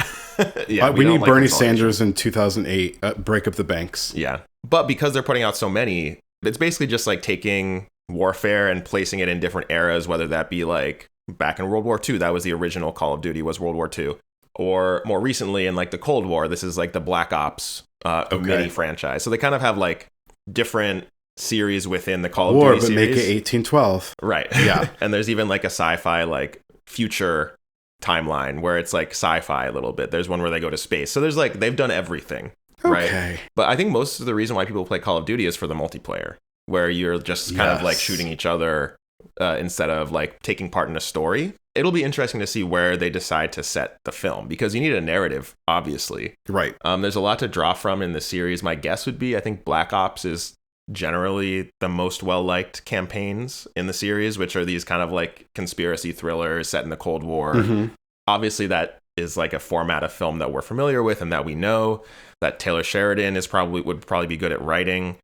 We need Bernie Sanders in 2008. Break up the banks. Yeah. But because they're putting out so many, it's basically just like taking warfare and placing it in different eras, whether that be like back in World War II, that was the original Call of Duty, was World War II. Or more recently in like the Cold War, this is like the Black Ops mini franchise. So they kind of have like different series within the Call of Duty series. Make it 1812. Right. Yeah. And there's even like a sci-fi like future timeline where it's like sci-fi a little bit. There's one where they go to space. So there's like, they've done everything. Right. Okay. But I think most of the reason why people play Call of Duty is for the multiplayer, where you're just kind of like shooting each other instead of like taking part in a story. It'll be interesting to see where they decide to set the film, because you need a narrative, obviously. Right. There's a lot to draw from in the series. My guess would be, I think Black Ops is generally the most well-liked campaigns in the series, which are these kind of like conspiracy thrillers set in the Cold War. Obviously, that is like a format of film that we're familiar with and that we know, that Taylor Sheridan would probably be good at writing.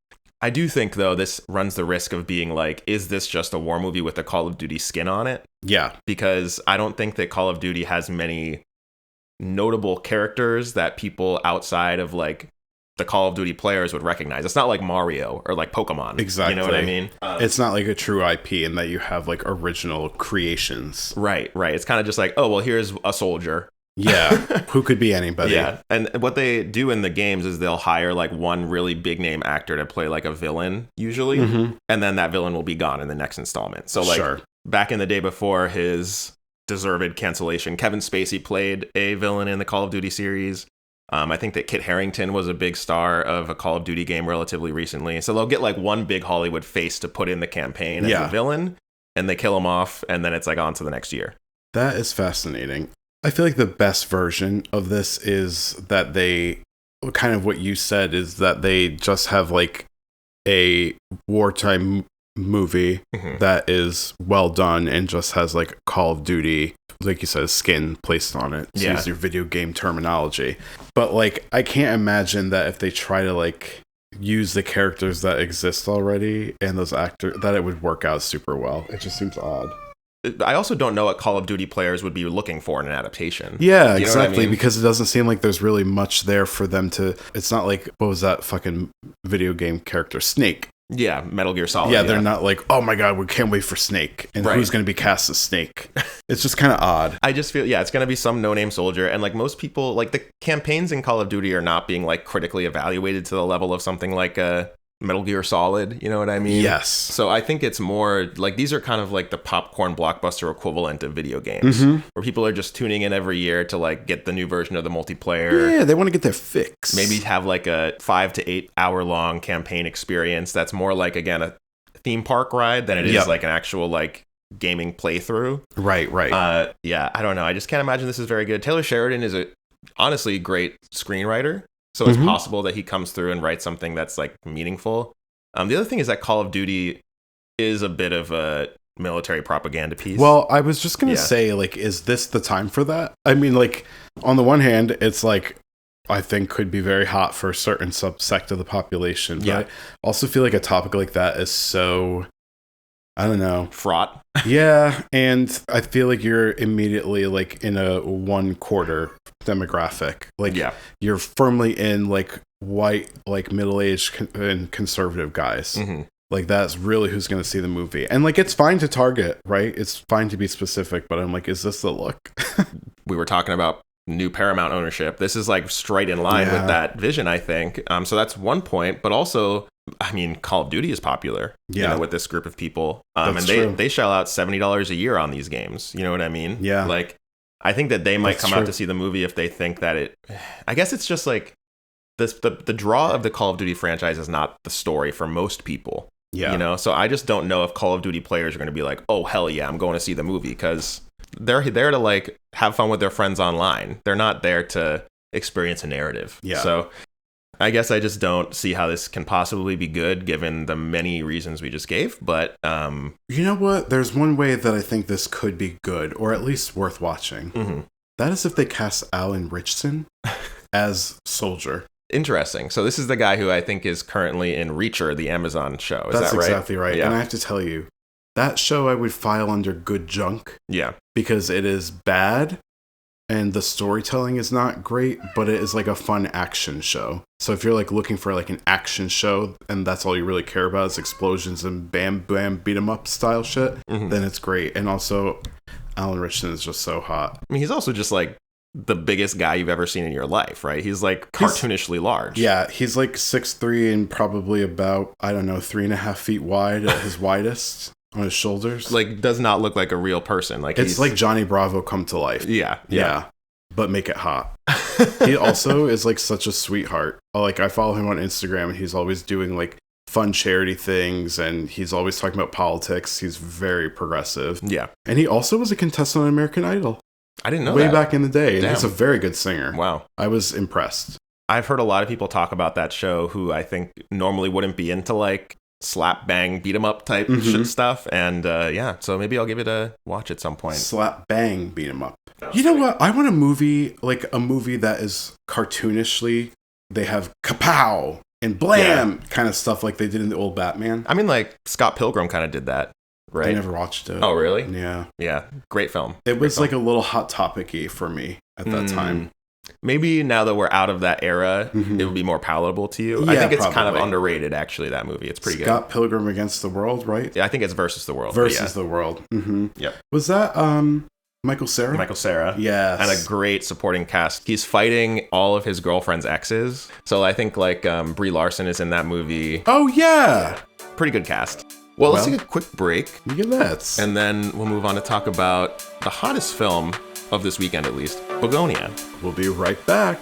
I do think, though, this runs the risk of being like, is this just a war movie with a Call of Duty skin on it? Yeah. Because I don't think that Call of Duty has many notable characters that people outside of like the Call of Duty players would recognize. It's not like Mario or like Pokemon. Exactly. You know what I mean? It's not like a true IP in that you have like original creations. Right. It's kind of just like, oh, well, here's a soldier. Yeah, who could be anybody. Yeah, and what they do in the games is they'll hire like one really big name actor to play like a villain usually, and then that villain will be gone in the next installment. So like back in the day before his deserved cancellation, Kevin Spacey played a villain in the Call of Duty series. I think that Kit Harington was a big star of a Call of Duty game relatively recently. So they'll get like one big Hollywood face to put in the campaign as a villain, and they kill him off, and then it's like on to the next year. That is fascinating. I feel like the best version of this is that they kind of what you said is that they just have like a wartime movie that is well done and just has like Call of Duty, like you said, skin placed on it. To use your video game terminology. But like, I can't imagine that if they try to like use the characters that exist already and those actors, that it would work out super well. It just seems odd. I also don't know what Call of Duty players would be looking for in an adaptation. Yeah, exactly. Because it doesn't seem like there's really much there for them to. It's not like, what was that fucking video game character? Snake. Yeah, Metal Gear Solid. Yeah, they're not like, oh my god, we can't wait for Snake. And who's going to be cast as Snake? It's just kind of odd. I just feel, it's going to be some no-name soldier. And like most people, like the campaigns in Call of Duty are not being like critically evaluated to the level of something like Metal Gear Solid, you know what I mean? Yes. So I think it's more like these are kind of like the popcorn blockbuster equivalent of video games, where people are just tuning in every year to like get the new version of the multiplayer. Yeah, they want to get their fix. Maybe have like a 5 to 8 hour long campaign experience that's more like, again, a theme park ride than it is like an actual like gaming playthrough. Right. Yeah, I don't know. I just can't imagine this is very good. Taylor Sheridan is a honestly great screenwriter. So it's possible that he comes through and writes something that's like meaningful. The other thing is that Call of Duty is a bit of a military propaganda piece. Well, I was just going to say, like, is this the time for that? I mean, like, on the one hand, it's like, I think could be very hot for a certain subsect of the population. But I also feel like a topic like that is so, I don't know. Fraught. Yeah, and I feel like you're immediately like in a 1/4 demographic. Like you're firmly in like white, like middle-aged and conservative guys. Like that's really who's going to see the movie. And like it's fine to target, right? It's fine to be specific, but I'm like, is this the look? We were talking about new Paramount ownership. This is like straight in line with that vision, I think. So that's one point, but also, I mean, Call of Duty is popular, you know, with this group of people. And they shell out $70 a year on these games. You know what I mean? Yeah. Like, I think that they might come out to see the movie if they think that I guess it's just like the draw of the Call of Duty franchise is not the story for most people. Yeah. You know, so I just don't know if Call of Duty players are going to be like, oh, hell yeah, I'm going to see the movie, because they're there to like have fun with their friends online. They're not there to experience a narrative. Yeah. So I guess I just don't see how this can possibly be good given the many reasons we just gave. But you know what? There's one way that I think this could be good, or at least worth watching. That is if they cast Alan Ritchson as Soldier. Interesting. So this is the guy who I think is currently in Reacher, the Amazon show. Is that right? That's exactly right. Yeah. And I have to tell you, that show I would file under good junk. Yeah. Because it is bad and the storytelling is not great, but it is like a fun action show. So if you're like looking for like an action show and that's all you really care about is explosions and bam, bam, beat 'em up style shit, then it's great. And also, Alan Ritchson is just so hot. I mean, he's also just like the biggest guy you've ever seen in your life, right? He's like cartoonishly large. Yeah, he's like 6'3" and probably about, I don't know, 3.5 feet wide at his widest on his shoulders. Like, does not look like a real person. Like, it's like Johnny Bravo come to life. Yeah. But make it hot. He also is like such a sweetheart. Like, I follow him on Instagram and he's always doing like fun charity things and he's always talking about politics. He's very progressive. Yeah. And he also was a contestant on American Idol. I didn't know Way that. back in the day. And he's a very good singer. Wow. I was impressed. I've heard a lot of people talk about that show who I think normally wouldn't be into like slap bang beat 'em up type stuff. And so maybe I'll give it a watch at some point. Slap bang beat 'em up. You know what? I want a movie that is cartoonishly, they have kapow and blam kind of stuff like they did in the old Batman. I mean, like Scott Pilgrim kind of did that. Right. I never watched it. Oh, really? Yeah. Yeah. Great film. It was like a little Hot Topic-y for me at that time. Maybe now that we're out of that era, it would be more palatable to you. Yeah, I think it's kind of underrated, actually, that movie. It's pretty good. Scott Pilgrim Against the World, right? Yeah, I think it's Versus the World. Versus the World. Yep. Was that Michael Cera? Michael Cera. Yes. And a great supporting cast. He's fighting all of his girlfriend's exes. So I think like Brie Larson is in that movie. Oh, yeah. Pretty good cast. Well, let's take a quick break. Look at that. And then we'll move on to talk about the hottest film of this weekend, at least, Bugonia. We'll be right back.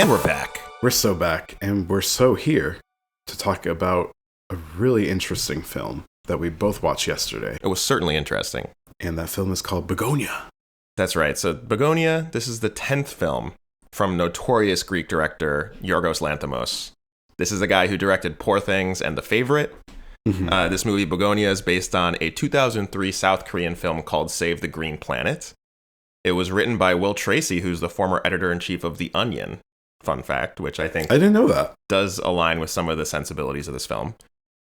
And we're back. We're so back, and we're so here to talk about a really interesting film that we both watched yesterday. It was certainly interesting. And that film is called Bugonia. That's right. So Bugonia, this is the 10th film from notorious Greek director Yorgos Lanthimos. This is the guy who directed Poor Things and The Favorite. Mm-hmm. This movie, Bugonia, is based on a 2003 South Korean film called Save the Green Planet. It was written by Will Tracy, who's the former editor-in-chief of The Onion. Fun fact, which I think I didn't know that does align with some of the sensibilities of this film.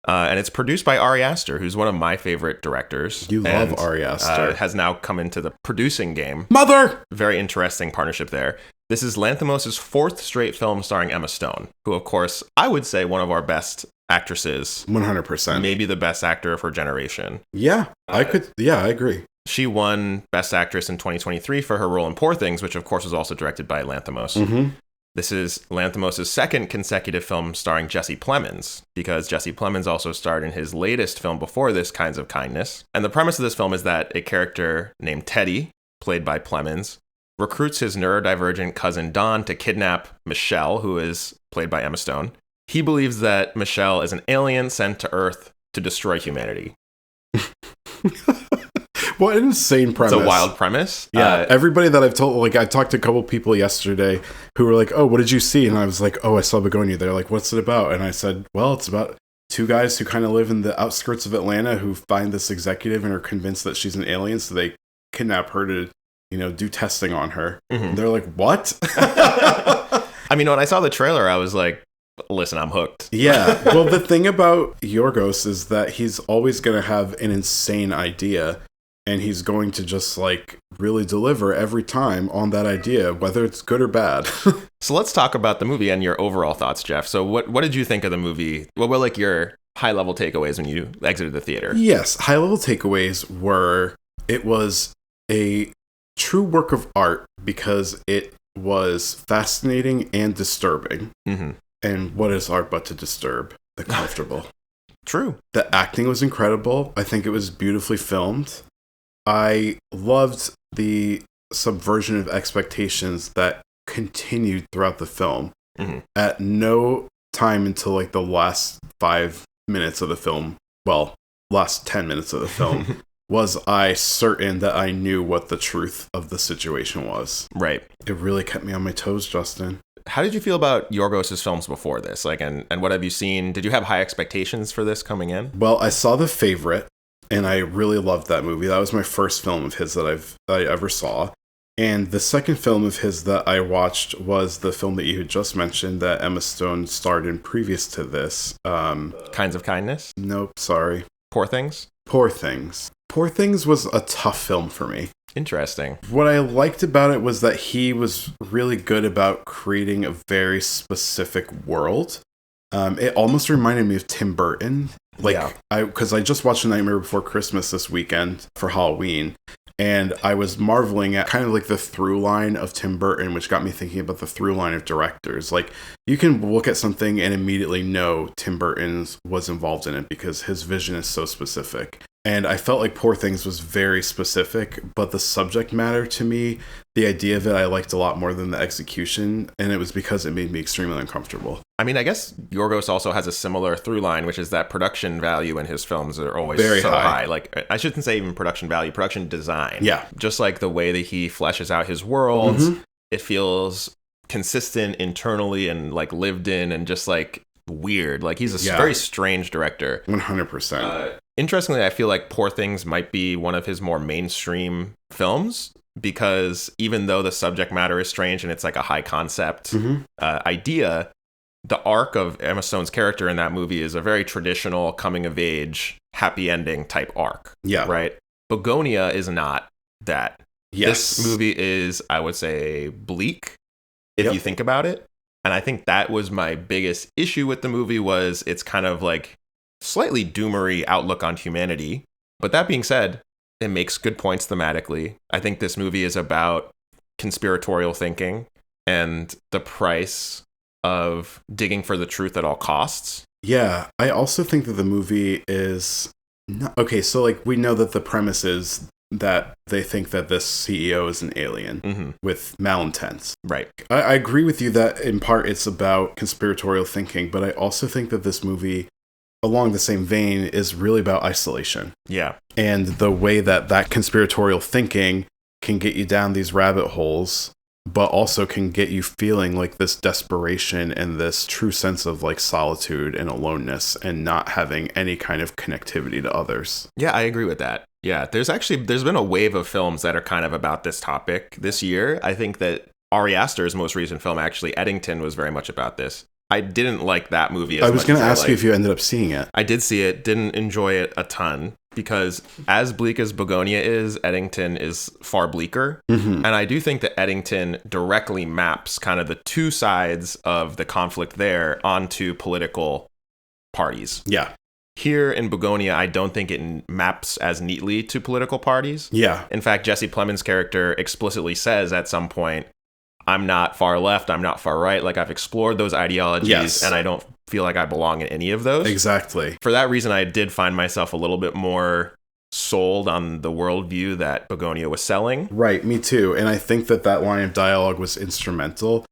And it's produced by Ari Aster, who's one of my favorite directors. You love Ari Aster. Has now come into the producing game. Mother! Very interesting partnership there. This is Lanthimos' fourth straight film starring Emma Stone, who, of course, I would say one of our best actresses. 100%. Maybe the best actor of her generation. Yeah, I agree. She won Best Actress in 2023 for her role in Poor Things, which, of course, was also directed by Lanthimos. Mm-hmm. This is Lanthimos' second consecutive film starring Jesse Plemons, because Jesse Plemons also starred in his latest film before this, Kinds of Kindness. And the premise of this film is that a character named Teddy, played by Plemons, recruits his neurodivergent cousin Don to kidnap Michelle, who is played by Emma Stone. He believes that Michelle is an alien sent to Earth to destroy humanity. What an insane premise. It's a wild premise. Yeah, everybody that I've told, I talked to a couple people yesterday who were like, oh, what did you see? And I was like, oh, I saw Bugonia. They're like, what's it about? And I said, well, it's about two guys who kind of live in the outskirts of Atlanta who find this executive and are convinced that she's an alien, so they kidnap her to, do testing on her. Mm-hmm. And they're like, what? I mean, when I saw the trailer, I was like, listen, I'm hooked. Yeah. Well, the thing about Yorgos is that he's always going to have an insane idea. And he's going to just really deliver every time on that idea, whether it's good or bad. So let's talk about the movie and your overall thoughts, Geoff. So what did you think of the movie? What were your high level takeaways when you exited the theater? Yes, high level takeaways were it was a true work of art because it was fascinating and disturbing. Mm-hmm. And what is art but to disturb the comfortable? True. The acting was incredible. I think it was beautifully filmed. I loved the subversion of expectations that continued throughout the film. Mm-hmm. At no time until the last 5 minutes of the film, last 10 minutes of the film, was I certain that I knew what the truth of the situation was. Right. It really kept me on my toes, Justin. How did you feel about Yorgos' films before this? And what have you seen? Did you have high expectations for this coming in? Well, I saw The Favorite. And I really loved that movie. That was my first film of his that I ever saw. And the second film of his that I watched was the film that you had just mentioned that Emma Stone starred in previous to this. Kinds of Kindness? Nope, sorry. Poor Things? Poor Things. Poor Things was a tough film for me. Interesting. What I liked about it was that he was really good about creating a very specific world. It almost reminded me of Tim Burton. Because I just watched A Nightmare Before Christmas this weekend for Halloween, and I was marveling at kind of the through line of Tim Burton, which got me thinking about the through line of directors. You can look at something and immediately know Tim Burton was involved in it because his vision is so specific. And I felt like Poor Things was very specific, but the subject matter to me, the idea of it, I liked a lot more than the execution, and it was because it made me extremely uncomfortable. I mean, I guess Yorgos also has a similar through line, which is that production value in his films are always very so high. I shouldn't say even production value, production design. Yeah. Just the way that he fleshes out his worlds, it feels consistent internally and lived in and just weird. He's a very strange director. 100%. Interestingly, I feel like Poor Things might be one of his more mainstream films because even though the subject matter is strange and it's a high concept idea, the arc of Emma Stone's character in that movie is a very traditional coming of age, happy ending type arc. Yeah. Right? Bugonia is not that. Yes. This movie is, I would say, bleak if you think about it. And I think that was my biggest issue with the movie was it's kind of slightly doomery outlook on humanity. But that being said, it makes good points thematically. I think this movie is about conspiratorial thinking and the price of digging for the truth at all costs. Yeah, I also think that the movie is not, okay, so we know that the premise is that they think that this CEO is an alien with malintents. Right. I agree with you that in part it's about conspiratorial thinking, but I also think that this movie, along the same vein, is really about isolation. Yeah. And the way that conspiratorial thinking can get you down these rabbit holes, but also can get you feeling like this desperation and this true sense of like solitude and aloneness and not having any kind of connectivity to others. Yeah, I agree with that. Yeah, there's been a wave of films that are kind of about this topic this year. I think that Ari Aster's most recent film, actually, Eddington, was very much about this. I didn't like that movie as much. I was going to ask you if you ended up seeing it. I did see it, didn't enjoy it a ton, because as bleak as Bugonia is, Eddington is far bleaker. And I do think that Eddington directly maps kind of the two sides of the conflict there onto political parties. Yeah. Here in Bugonia, I don't think it maps as neatly to political parties. Yeah. In fact, Jesse Plemons' character explicitly says at some point, I'm not far left, I'm not far right. Like, I've explored those ideologies, and I don't feel like I belong in any of those. Exactly. For that reason, I did find myself a little bit more sold on the worldview that Bugonia was selling. Right, me too. And I think that line of dialogue was instrumental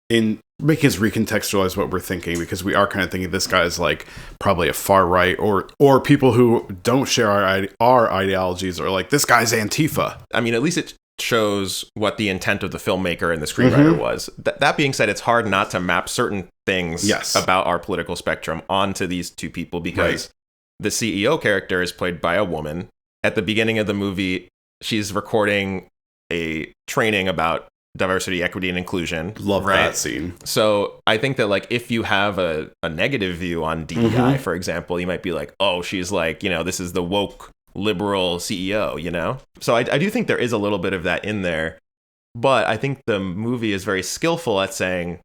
in making us recontextualize what we're thinking, because we are kind of thinking this guy is like probably a far right, or people who don't share our ideologies are like, this guy's Antifa. I mean, at least it shows what the intent of the filmmaker and the screenwriter was. That being said, it's hard not to map certain things about our political spectrum onto these two people, because the CEO character is played by a woman. At the beginning of the movie, she's recording a training about diversity, equity, and inclusion. Love that scene. So I think that, like, if you have a negative view on DEI, for example, you might be like, oh, she's like, this is the woke liberal CEO, So I do think there is a little bit of that in there, but I think the movie is very skillful at saying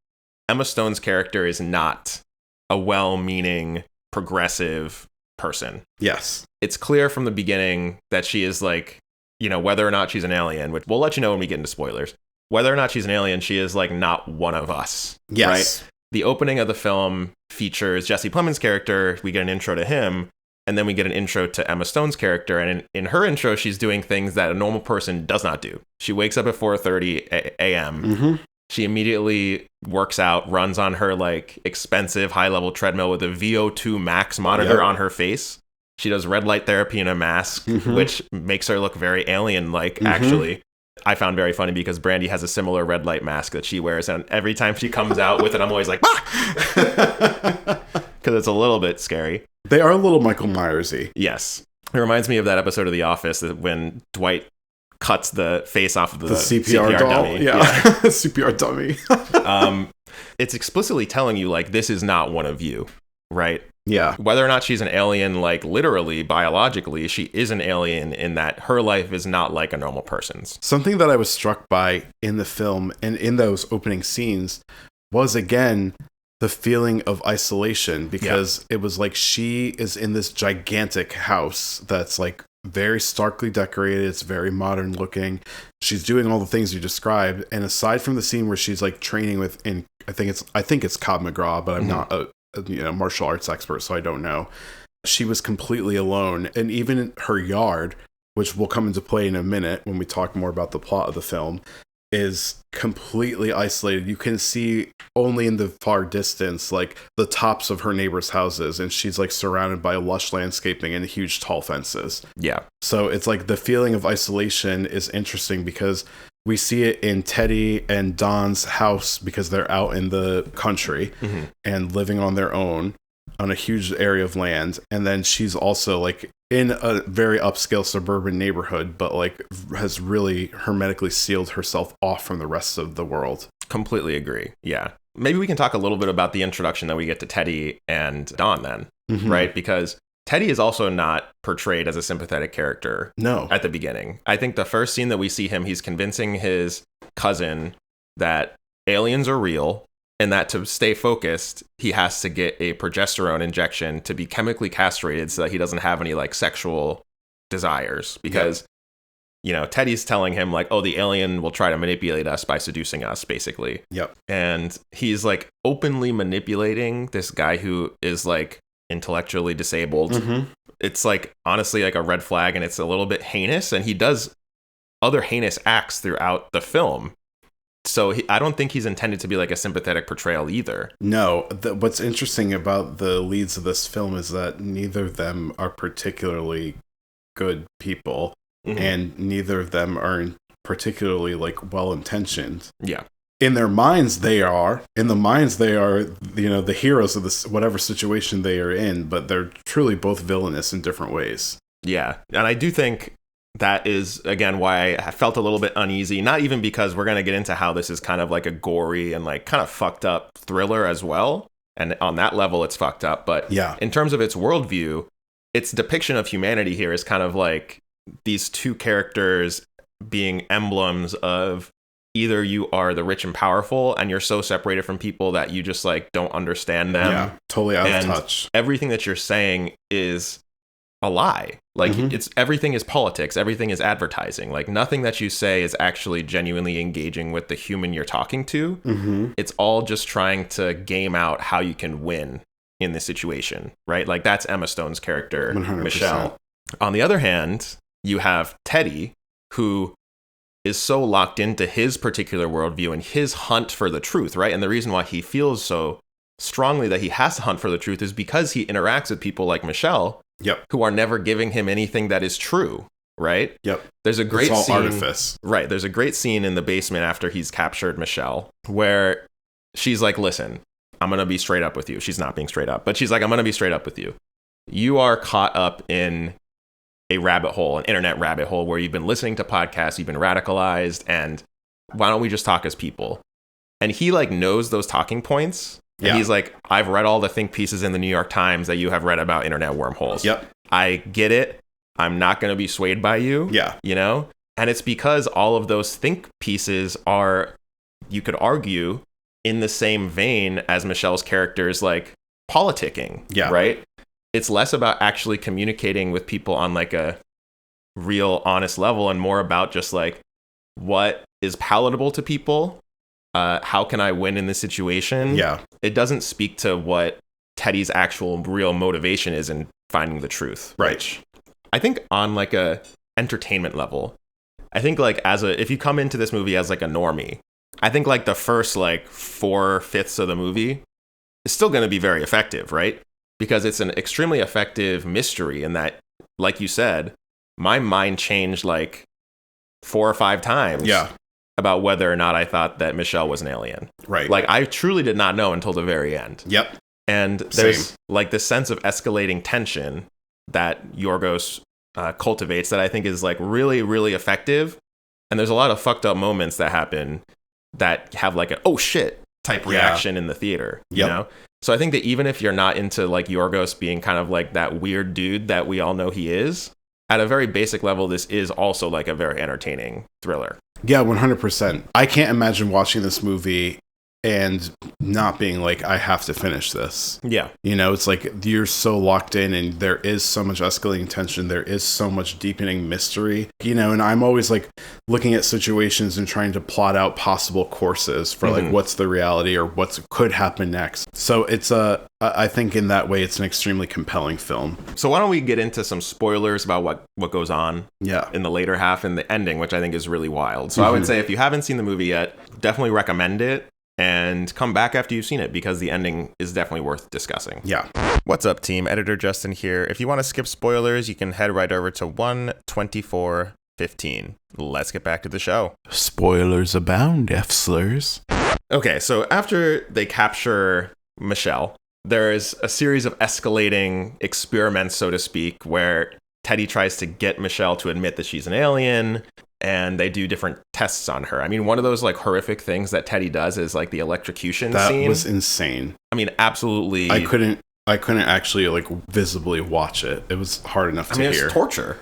Emma Stone's character is not a well-meaning, progressive person. Yes. It's clear from the beginning that she is like, whether or not she's an alien, which we'll let you know when we get into spoilers, whether or not she's an alien, she is like not one of us. Yes. Right? The opening of the film features Jesse Plemons' character. We get an intro to him. And then we get an intro to Emma Stone's character. And in her intro, she's doing things that a normal person does not do. She wakes up at 4:30 a.m. She immediately works out, runs on her like expensive high-level treadmill with a VO2 max monitor on her face. She does red light therapy in a mask, which makes her look very alien-like, actually. I found very funny because Brandy has a similar red light mask that she wears. And every time she comes out with it, I'm always like, because it's a little bit scary. They are a little Michael Myers-y. Yes. It reminds me of that episode of The Office that when Dwight cuts the face off of the CPR dummy. Yeah. CPR dummy. It's explicitly telling you, like, this is not one of you, right? Yeah. Whether or not she's an alien, like, literally, biologically, she is an alien in that her life is not like a normal person's. Something that I was struck by in the film and in those opening scenes was, again, the feeling of isolation, because it was like she is in this gigantic house that's like very starkly decorated. It's very modern looking. She's doing all the things you described. And aside from the scene where she's like training I think it's Cobb McGraw, but I'm not a martial arts expert, so I don't know. She was completely alone. And even in her yard, which will come into play in a minute when we talk more about the plot of the film, is completely isolated. You can see only in the far distance like the tops of her neighbors' houses, and she's like surrounded by lush landscaping and huge tall fences. Yeah. So it's like the feeling of isolation is interesting because we see it in Teddy and Don's house because they're out in the country and living on their own on a huge area of land. And then she's also like in a very upscale suburban neighborhood, but like has really hermetically sealed herself off from the rest of the world. Completely agree. Yeah. Maybe we can talk a little bit about the introduction that we get to Teddy and Don then, right? Because Teddy is also not portrayed as a sympathetic character at the beginning. I think the first scene that we see him, he's convincing his cousin that aliens are real and that to stay focused, he has to get a progesterone injection to be chemically castrated so that he doesn't have any like sexual desires. Because, Teddy's telling him like, oh, the alien will try to manipulate us by seducing us, basically. Yep. And he's like openly manipulating this guy who is like intellectually disabled. It's like honestly like a red flag, and it's a little bit heinous, and he does other heinous acts throughout the film. So I don't think he's intended to be like a sympathetic portrayal either. No, what's interesting about the leads of this film is that neither of them are particularly good people, and neither of them are particularly like well-intentioned. Yeah. In their minds, they are. In the minds, they are, the heroes of this whatever situation they are in, but they're truly both villainous in different ways. Yeah, and I do think that is, again, why I felt a little bit uneasy. Not even because we're going to get into how this is kind of like a gory and like kind of fucked up thriller as well. And on that level, it's fucked up. But yeah, in terms of its worldview, its depiction of humanity here is kind of like these two characters being emblems of either you are the rich and powerful and you're so separated from people that you just like don't understand them. Yeah, totally out of touch. Everything that you're saying is a lie. Like it's everything is politics, everything is advertising. Like nothing that you say is actually genuinely engaging with the human you're talking to. It's all just trying to game out how you can win in this situation, right? Like that's Emma Stone's character, 100%. Michelle. On the other hand, you have Teddy, who is so locked into his particular worldview and his hunt for the truth, right? And the reason why he feels so strongly that he has to hunt for the truth is because he interacts with people like Michelle, who are never giving him anything that is true, right? There's a great scene, artifice. Right. There's a great scene in the basement after he's captured Michelle where she's like, listen, I'm going to be straight up with you. She's not being straight up, but she's like, I'm going to be straight up with you. You are caught up in a rabbit hole, an internet rabbit hole where you've been listening to podcasts, you've been radicalized, and why don't we just talk as people? And he like knows those talking points. And he's like, I've read all the think pieces in the New York Times that you have read about internet wormholes. I get it. I'm not going to be swayed by you. You know? And it's because all of those think pieces are, you could argue, in the same vein as Michelle's character's like politicking. Right? It's less about actually communicating with people on like a real honest level and more about just like what is palatable to people. How can I win in this situation? It doesn't speak to what Teddy's actual real motivation is in finding the truth. Right. I think on like a entertainment level, I think like if you come into this movie as like a normie, I think like the first like 4/5 of the movie is still going to be very effective, right? Because it's an extremely effective mystery in that, like you said, my mind changed like 4 or 5 times. About whether or not I thought that Michelle was an alien. Right. Like I truly did not know until the very end. And there's like this sense of escalating tension that Yorgos cultivates that I think is like really, really effective. And there's a lot of fucked up moments that happen that have like an oh shit type reaction in the theater. You know? So I think that even if you're not into like Yorgos being kind of like that weird dude that we all know he is, at a very basic level, this is also like a very entertaining thriller. Yeah, 100%. I can't imagine watching this movie and not being like, I have to finish this. It's like you're so locked in and there is so much escalating tension. There is so much deepening mystery, and I'm always like looking at situations and trying to plot out possible courses for like what's the reality or what could happen next. So it's I think in that way, it's an extremely compelling film. So why don't we get into some spoilers about what goes on in the later half and the ending, which I think is really wild. So I would say if you haven't seen the movie yet, definitely recommend it. And come back after you've seen it because the ending is definitely worth discussing. What's up, team? Editor Justin here. If you want to skip spoilers, you can head right over to 1:24:15. Let's get back to the show. Spoilers abound, F-slurs. Okay, so after they capture Michelle, there's a series of escalating experiments, so to speak, where Teddy tries to get Michelle to admit that she's an alien. And they do different tests on her. I mean, one of those like horrific things that Teddy does is like the electrocution scene. That was insane. I mean, absolutely. I couldn't actually like visibly watch it. It was hard enough to hear. It was torture.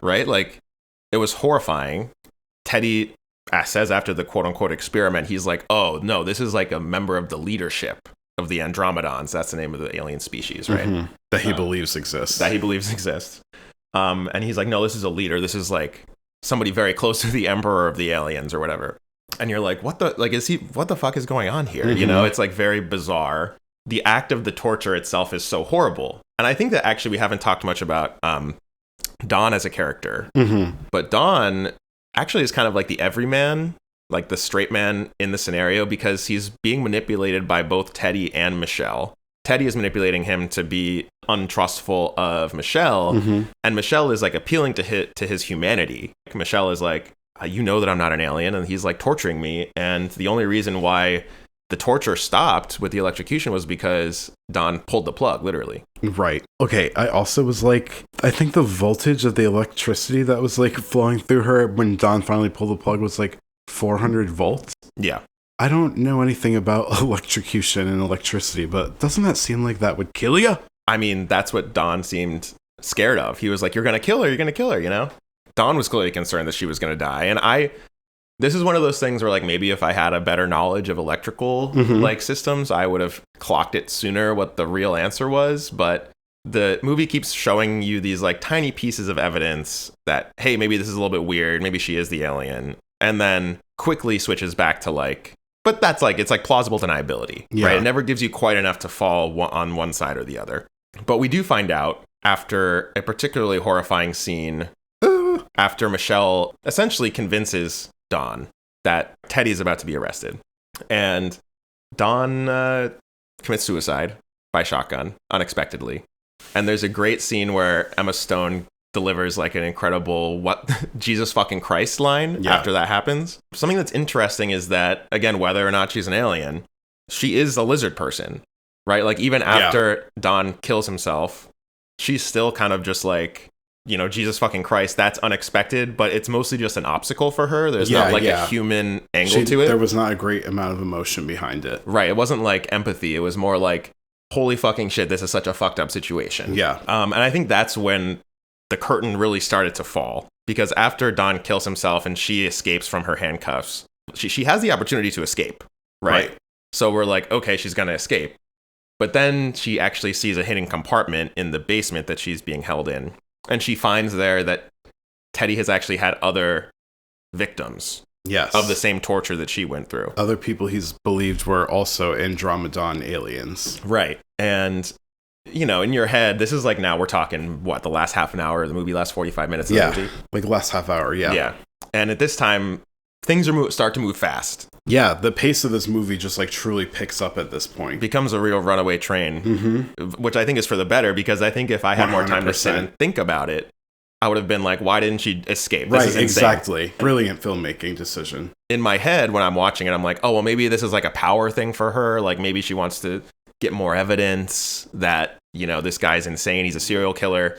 Right? Like it was horrifying. Teddy says after the quote unquote experiment, he's like, oh no, this is like a member of the leadership of the Andromedons. That's the name of the alien species, right? That he believes exists. And he's like, no, this is a leader. This is like somebody very close to the emperor of the aliens or whatever. And you're like, what the fuck is going on here? It's like very bizarre. the act of the torture itself is so horrible. And I think that actually we haven't talked much about Don as a character. Mm-hmm. But Don actually is kind of like the everyman, like the straight man in the scenario, because he's being manipulated by both Teddy and Michelle. Teddy is manipulating him to be untrustful of Michelle, and Michelle is like appealing to his humanity. Michelle is like, you know that I'm not an alien, and he's like torturing me, and the only reason why the torture stopped with the electrocution was because Don pulled the plug, literally. Right. Okay, I also was like, I think the voltage of the electricity that was like flowing through her when Don finally pulled the plug was like 400 volts. Yeah. I don't know anything about electrocution and electricity, but doesn't that seem like that would kill you? I mean, that's what Don seemed scared of. He was like, you're going to kill her, you know? Don was clearly concerned that she was going to die. And this is one of those things where, like, maybe if I had a better knowledge of electrical, like, systems, I would have clocked it sooner what the real answer was. But the movie keeps showing you these, like, tiny pieces of evidence that, hey, maybe this is a little bit weird. Maybe she is the alien. And then quickly switches back to, like, but that's like, it's like plausible deniability, right? It never gives you quite enough to fall on one side or the other. But we do find out after a particularly horrifying scene, after Michelle essentially convinces Don that Teddy's about to be arrested. And Don commits suicide by shotgun, unexpectedly. And there's a great scene where Emma Stone delivers like an incredible Jesus fucking Christ line after that happens. Something that's interesting is that, again, whether or not she's an alien, she is a lizard person, right? Like, even after Don kills himself, she's still kind of just like, you know, Jesus fucking Christ, that's unexpected, but it's mostly just an obstacle for her. There's not like a human angle to it. There was not a great amount of emotion behind it. Right. It wasn't like empathy. It was more like, holy fucking shit, this is such a fucked up situation. Yeah. And I think that's when the curtain really started to fall, because after Don kills himself and she escapes from her handcuffs, she has the opportunity to escape, right? So we're like, okay, she's going to escape. But then she actually sees a hidden compartment in the basement that she's being held in. And she finds there that Teddy has actually had other victims of the same torture that she went through. Other people he's believed were also Andromedon aliens. Right. And, you know, in your head, this is like, now we're talking, what, the last half an hour of the movie, last 45 minutes of the movie? Like last half hour, Yeah. And at this time, things start to move fast. Yeah, the pace of this movie just like truly picks up at this point. It becomes a real runaway train, which I think is for the better, because I think if I had more time to sit and think about it, I would have been like, why didn't she escape? This is insane. Exactly. Brilliant filmmaking decision. In my head, when I'm watching it, I'm like, oh, well, maybe this is like a power thing for her. Like, maybe she wants to get more evidence that, you know, this guy's insane. He's a serial killer.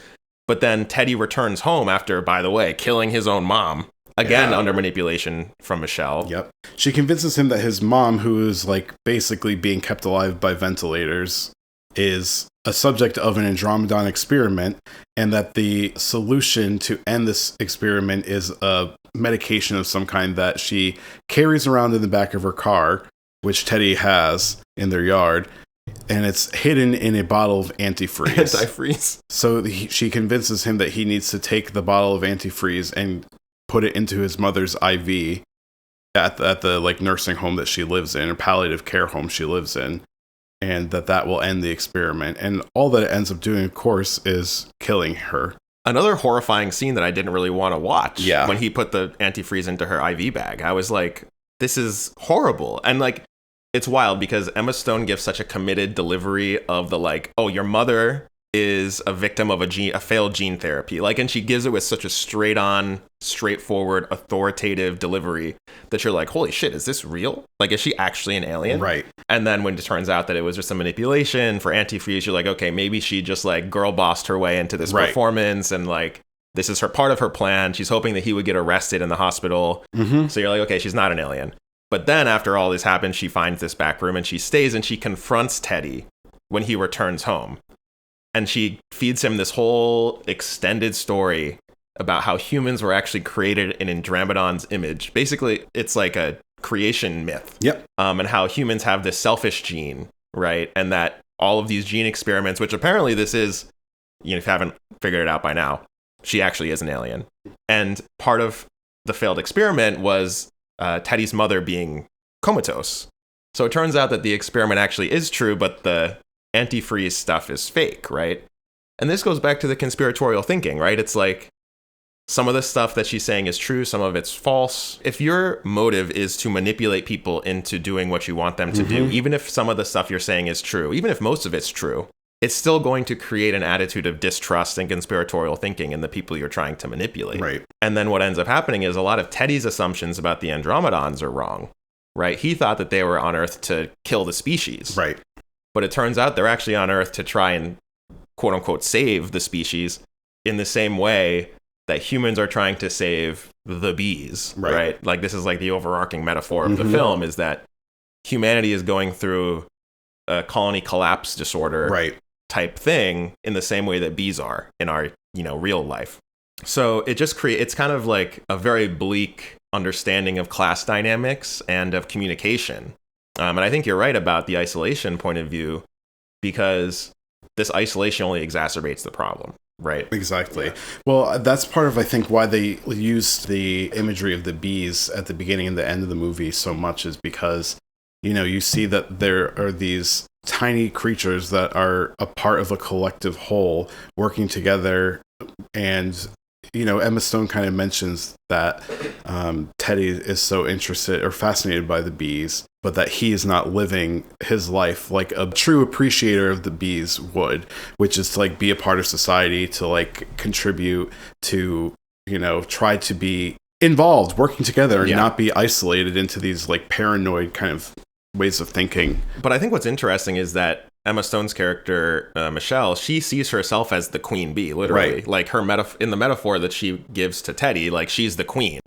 But then Teddy returns home after, by the way, killing his own mom. Again, under manipulation from Michelle. Yep. She convinces him that his mom, who is like basically being kept alive by ventilators, is a subject of an Andromedon experiment, and that the solution to end this experiment is a medication of some kind that she carries around in the back of her car, which Teddy has in their yard, and it's hidden in a bottle of antifreeze. Antifreeze. So she convinces him that he needs to take the bottle of antifreeze and put it into his mother's IV at the like nursing home that she lives in, or palliative care home she lives in, and that will end the experiment. And all that it ends up doing, of course, is killing her. Another horrifying scene that I didn't really want to watch. Yeah. When he put the antifreeze into her IV bag, I was like, this is horrible. And like, it's wild because Emma Stone gives such a committed delivery of the like, oh, your mother is a victim of a failed gene therapy. Like, and she gives it with such a straight on, straightforward, authoritative delivery that you're like, holy shit, is this real? Like, is she actually an alien? Right. And then when it turns out that it was just a manipulation for antifreeze, you're like, okay, maybe she just like girl bossed her way into this performance, and like, this is her part of her plan. She's hoping that he would get arrested in the hospital. So you're like, okay, she's not an alien. But then after all this happens, she finds this back room and she stays and she confronts Teddy when he returns home. And she feeds him this whole extended story about how humans were actually created in Andromedon's image. Basically, it's like a creation myth. Yep. And how humans have this selfish gene, right? And that all of these gene experiments, which apparently this is, you know, if you haven't figured it out by now, she actually is an alien. And part of the failed experiment was Teddy's mother being comatose. So it turns out that the experiment actually is true, but the antifreeze stuff is fake, right? And this goes back to the conspiratorial thinking, right? It's like some of the stuff that she's saying is true, some of it's false. If your motive is to manipulate people into doing what you want them to do, even if some of the stuff you're saying is true, even if most of it's true, it's still going to create an attitude of distrust and conspiratorial thinking in the people you're trying to manipulate. Right. And then what ends up happening is a lot of Teddy's assumptions about the Andromedons are wrong, right? He thought that they were on Earth to kill the species. Right. But it turns out they're actually on Earth to try and, quote unquote, save the species in the same way that humans are trying to save the bees, right? Like, this is like the overarching metaphor of the film, is that humanity is going through a colony collapse disorder type thing in the same way that bees are in our, real life. So it just it's kind of like a very bleak understanding of class dynamics and of communication. And I think you're right about the isolation point of view, because this isolation only exacerbates the problem. Right. Exactly. Yeah. Well, that's part of, I think, why they used the imagery of the bees at the beginning and the end of the movie so much, is because, you see that there are these tiny creatures that are a part of a collective whole working together. And, Emma Stone kind of mentions that Teddy is so interested or fascinated by the bees, but that he is not living his life like a true appreciator of the bees would, which is to like be a part of society, to like contribute, to, try to be involved, working together, and not be isolated into these like paranoid kind of ways of thinking. But I think what's interesting is that Emma Stone's character, Michelle, she sees herself as the queen bee, literally. Right. Like her in the metaphor that she gives to Teddy, like she's the queen,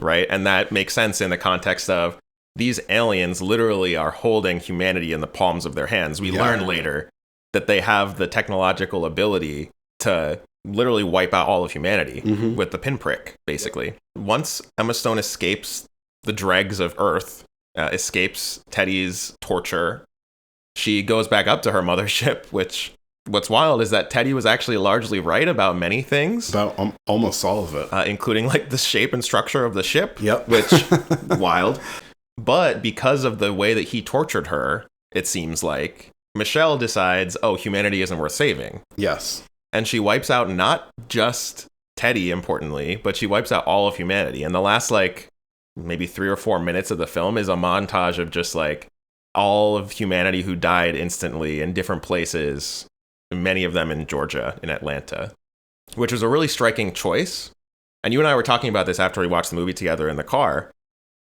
right? And that makes sense in the context of these aliens literally are holding humanity in the palms of their hands. We learn later that they have the technological ability to literally wipe out all of humanity with the pinprick, basically. Once Emma Stone escapes the dregs of Earth, escapes Teddy's torture, she goes back up to her mothership, which what's wild is that Teddy was actually largely right about many things. About almost all of it. Including like the shape and structure of the ship. Yep. Which, wild. But because of the way that he tortured her, it seems like, Michelle decides, humanity isn't worth saving. Yes. And she wipes out not just Teddy, importantly, but she wipes out all of humanity. And the last, maybe 3 or 4 minutes of the film is a montage of just, all of humanity who died instantly in different places, many of them in Georgia, in Atlanta, which was a really striking choice. And you and I were talking about this after we watched the movie together in the car.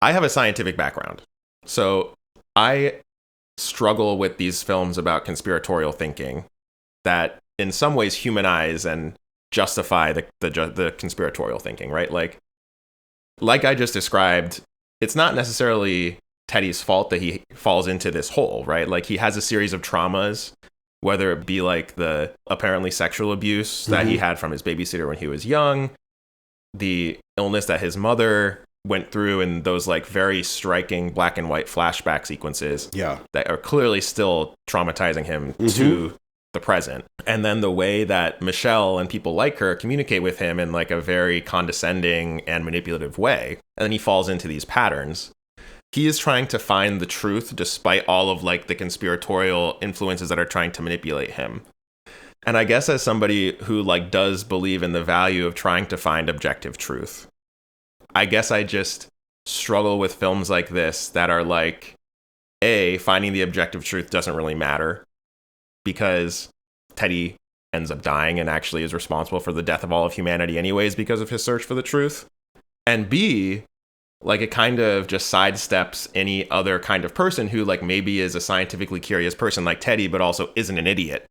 I have a scientific background, so I struggle with these films about conspiratorial thinking that in some ways humanize and justify the conspiratorial thinking, right? Like I just described, it's not necessarily Teddy's fault that he falls into this hole, right? Like he has a series of traumas, whether it be like the apparently sexual abuse that he had from his babysitter when he was young, the illness that his mother went through, and those very striking black and white flashback sequences that are clearly still traumatizing him to the present. And then the way that Michelle and people like her communicate with him in a very condescending and manipulative way. And then he falls into these patterns. He is trying to find the truth despite all of the conspiratorial influences that are trying to manipulate him. And I guess as somebody who does believe in the value of trying to find objective truth, I guess I just struggle with films like this that are finding the objective truth doesn't really matter because Teddy ends up dying and actually is responsible for the death of all of humanity anyways because of his search for the truth. And B, it kind of just sidesteps any other kind of person who maybe is a scientifically curious person like Teddy, but also isn't an idiot.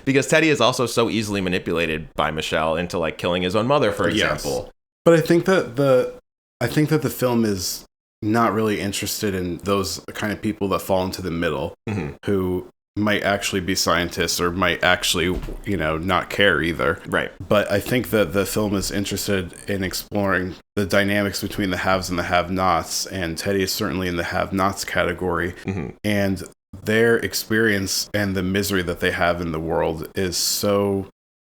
Because Teddy is also so easily manipulated by Michelle into killing his own mother, for example. Yes. But I think that the film is not really interested in those kind of people that fall into the middle, who might actually be scientists or might actually, not care either. Right. But I think that the film is interested in exploring the dynamics between the haves and the have-nots, and Teddy is certainly in the have-nots category. And their experience and the misery that they have in the world is so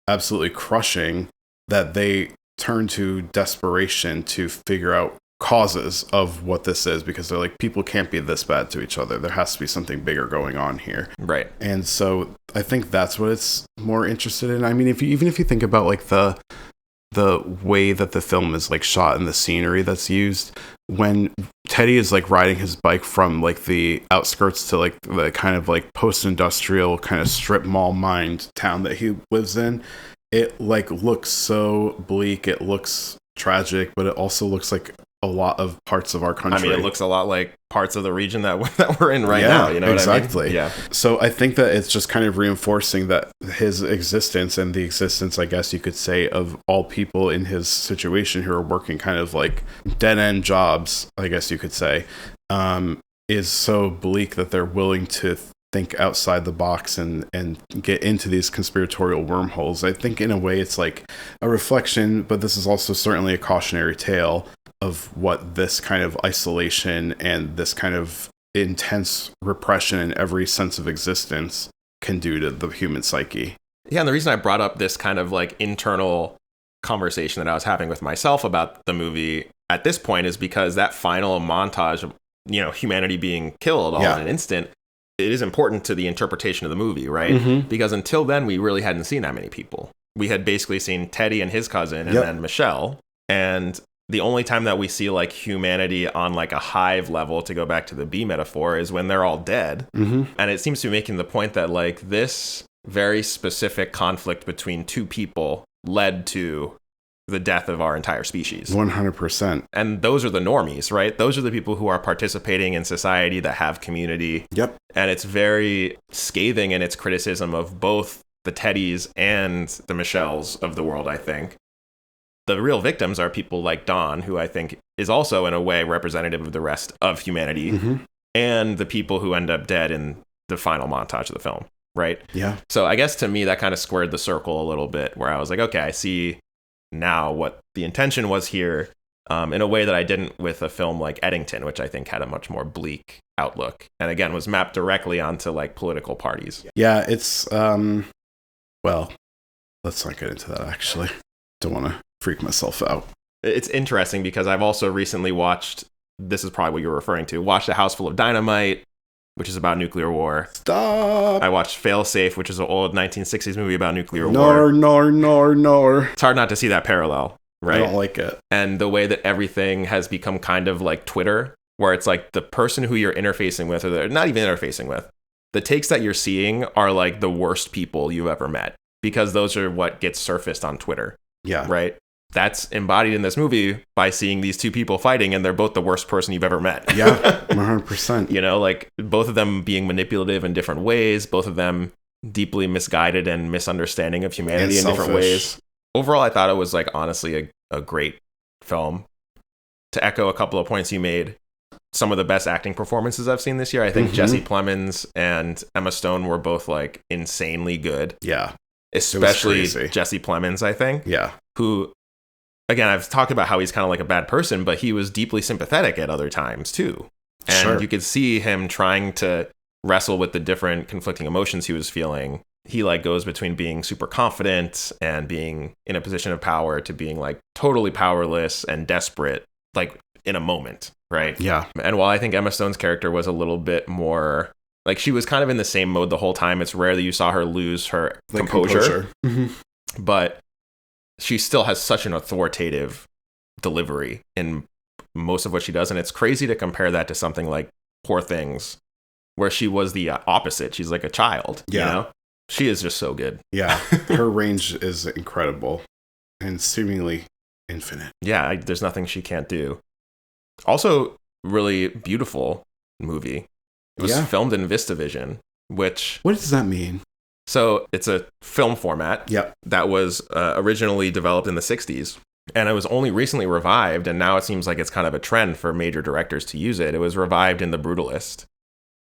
absolutely crushing that they turn to desperation to figure out causes of what this is, because they're like, people can't be this bad to each other. There has to be something bigger going on here. Right. And so I think that's what it's more interested in. I mean, even if you think about like the way that the film is like shot and the scenery that's used, when Teddy is like riding his bike from like the outskirts to like the kind of like post-industrial kind of strip mall mined town that he lives in, it like looks so bleak. It looks tragic, but it also looks like a lot of parts of our country. I mean, it looks a lot like parts of the region that we're in right now. You know exactly. what I mean? Yeah. So I think that it's just kind of reinforcing that his existence, and the existence, I guess you could say, of all people in his situation who are working kind of like dead end jobs, I guess you could say, is so bleak that they're willing to think outside the box and get into these conspiratorial wormholes. I think in a way it's like a reflection, but this is also certainly a cautionary tale of what this kind of isolation and this kind of intense repression in every sense of existence can do to the human psyche. Yeah, and the reason I brought up this kind of like internal conversation that I was having with myself about the movie at this point is because that final montage of, you know, humanity being killed all in an instant, it is important to the interpretation of the movie, right? Mm-hmm. Because until then, we really hadn't seen that many people. We had basically seen Teddy and his cousin and then Michelle, and the only time that we see like humanity on like a hive level, to go back to the bee metaphor, is when they're all dead. Mm-hmm. And it seems to be making the point that like this very specific conflict between two people led to the death of our entire species. 100%. And those are the normies, right? Those are the people who are participating in society, that have community. Yep. And it's very scathing in its criticism of both the Teddys and the Michelles of the world, I think. The real victims are people like Don, who I think is also in a way representative of the rest of humanity, mm-hmm. and the people who end up dead in the final montage of the film, right? Yeah. So I guess to me, that kind of squared the circle a little bit, where I was like, okay, I see now what the intention was here, in a way that I didn't with a film like Eddington, which I think had a much more bleak outlook, and again was mapped directly onto like political parties. Yeah, it's well, let's not get into that, actually. Don't want to freak myself out. It's interesting because I've also recently watched, this is probably what you're referring to, watched A House Full of Dynamite, which is about nuclear war. Stop! I watched Fail Safe, which is an old 1960s movie about nuclear war. No. It's hard not to see that parallel, right? I don't like it. And the way that everything has become kind of like Twitter, where it's like the person who you're interfacing with, or they're not even interfacing with, the takes that you're seeing are like the worst people you've ever met, because those are what gets surfaced on Twitter. Yeah. Right? That's embodied in this movie by seeing these two people fighting, and they're both the worst person you've ever met. Yeah, 100%. You know, like both of them being manipulative in different ways, both of them deeply misguided and misunderstanding of humanity in different ways. Overall, I thought it was like honestly a great film. To echo a couple of points you made, some of the best acting performances I've seen this year. I think mm-hmm. Jesse Plemons and Emma Stone were both like insanely good. Yeah. Especially Jesse Plemons, I think. Yeah. Who, again, I've talked about how he's kind of like a bad person, but he was deeply sympathetic at other times too. And you could see him trying to wrestle with the different conflicting emotions he was feeling. He like goes between being super confident and being in a position of power to being like totally powerless and desperate, like in a moment, right? Yeah. And while I think Emma Stone's character was a little bit more, like she was kind of in the same mode the whole time. It's rare that you saw her lose her composure. Mm-hmm. But she still has such an authoritative delivery in most of what she does. And it's crazy to compare that to something like Poor Things, where she was the opposite. She's like a child, you know? She is just so good. Yeah, her range is incredible and seemingly infinite. Yeah, there's nothing she can't do. Also, really beautiful movie. It was filmed in VistaVision, which... What does that mean? So it's a film format that was originally developed in the 60s. And it was only recently revived, and now it seems like it's kind of a trend for major directors to use it. It was revived in The Brutalist,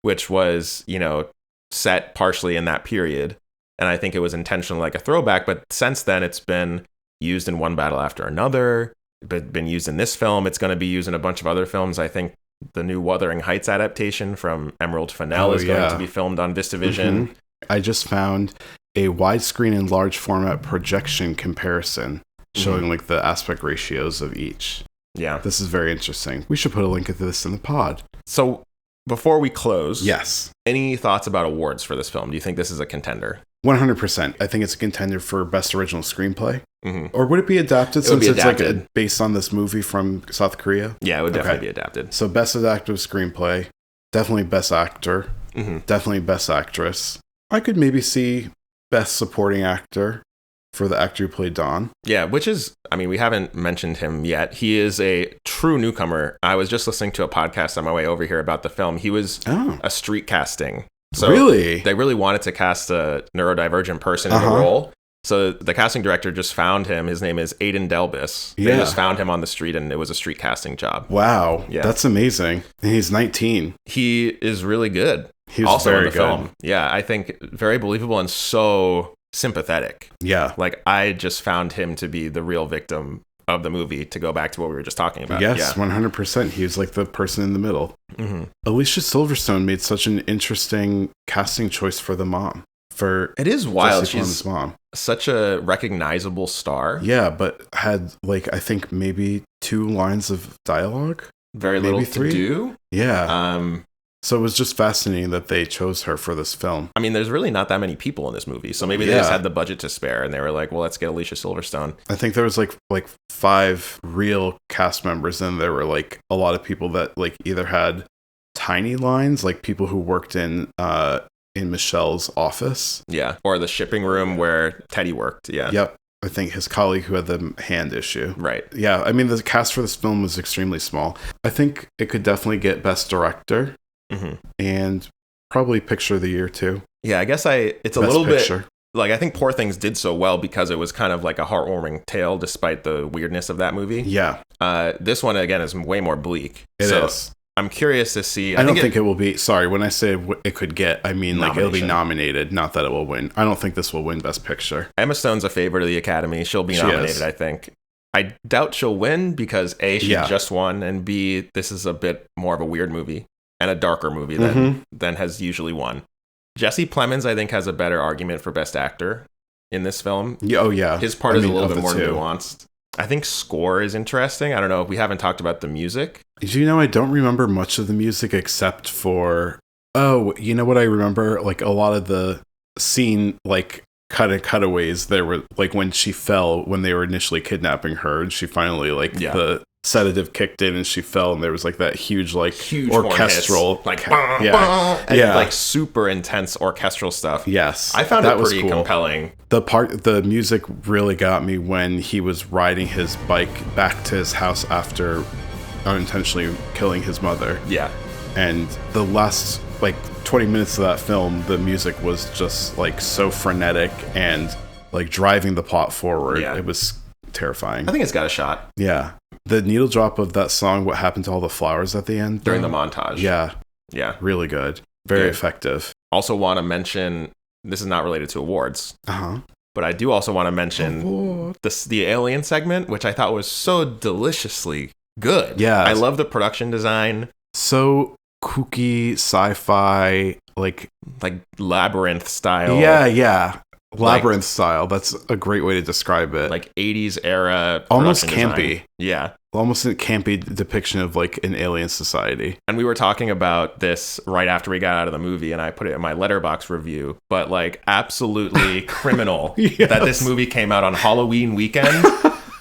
which was, you know, set partially in that period. And I think it was intentionally like a throwback, but since then it's been used in One Battle After Another, been used in this film. It's going to be used in a bunch of other films. I think the new Wuthering Heights adaptation from Emerald Fennell is going to be filmed on VistaVision. Mm-hmm. I just found a widescreen and large format projection comparison showing like the aspect ratios of each. Yeah. This is very interesting. We should put a link to this in the pod. So before we close, yes, any thoughts about awards for this film? Do you think this is a contender? 100%. I think it's a contender for best original screenplay. Mm-hmm. Or would it be adapted It would since be it's adapted. like based on this movie from South Korea? Yeah, it would definitely be adapted. So best adaptive screenplay, definitely best actor, definitely best actress. I could maybe see best supporting actor for the actor who played Don. Yeah, which is, I mean, we haven't mentioned him yet. He is a true newcomer. I was just listening to a podcast on my way over here about the film. He was a street casting. So really? They really wanted to cast a neurodivergent person in the role. So the casting director just found him. His name is Aiden Delbis. They just found him on the street, and it was a street casting job. Wow. Yeah. That's amazing. And he's 19. He is really good. He was also very in the good. film. Yeah, I think very believable and so sympathetic. Yeah. Like, I just found him to be the real victim of the movie, to go back to what we were just talking about. Yes, 100%. He was like the person in the middle. Mm-hmm. Alicia Silverstone made such an interesting casting choice for the mom. It is wild. Jesse Plemons' She's mom. Such a recognizable star. Yeah, but had like I think maybe 2 lines of dialogue. Very maybe little 3. to do. Yeah. So it was just fascinating that they chose her for this film. I mean, there's really not that many people in this movie, so maybe they just had the budget to spare, and they were like, "Well, let's get Alicia Silverstone." I think there was like 5 real cast members, and there were like a lot of people that like either had tiny lines, like people who worked in Michelle's office. Yeah, or the shipping room where Teddy worked. Yeah. Yep. I think his colleague who had the hand issue. Right. Yeah. I mean, the cast for this film was extremely small. I think it could definitely get Best Director and probably Picture of the Year too. Yeah, I guess it's Best a little Picture. bit like, I think Poor Things did so well because it was kind of like a heartwarming tale despite the weirdness of that movie. Yeah. This one, again, is way more bleak. It is. I'm curious to see. I don't think it will be. Sorry, when I say it could get, I mean like it'll be Nomination. nominated, not that it will win. I don't think this will win Best Picture. Emma Stone's a favorite of the Academy. She'll be nominated, I think. I doubt she'll win because A, she just won, and B, this is a bit more of a weird movie and a darker movie than has usually won. Jesse Plemons, I think, has a better argument for Best Actor in this film. Yeah, oh yeah. His part is a little bit more nuanced. I think score is interesting. I don't know. We haven't talked about the music. Do you know, I don't remember much of the music except for, you know what I remember? Like a lot of the scene, like cutaways, there were like when she fell, when they were initially kidnapping her, and she finally the sedative kicked in and she fell, and there was like that huge orchestral, like like super intense orchestral stuff. Yes, I found that it pretty was cool. compelling. The music really got me when he was riding his bike back to his house after unintentionally killing his mother. Yeah, and the last 20 minutes of that film, the music was just like so frenetic and like driving the plot forward. Yeah. It was terrifying. I think it's got a shot. Yeah. The needle drop of that song, What Happened to All the Flowers at the end? During the montage. Yeah. Yeah. Really good. Very effective. Also want to mention, this is not related to awards, but I do also want to mention the alien segment, which I thought was so deliciously good. Yeah. I love the production design. So kooky, sci-fi, like Labyrinth style. Yeah. Labyrinth style. That's a great way to describe it. Like 80s era. Almost production campy. design. Yeah. Almost a campy depiction of like an alien society. And we were talking about this right after we got out of the movie, and I put it in my Letterboxd review, but like absolutely criminal that this movie came out on Halloween weekend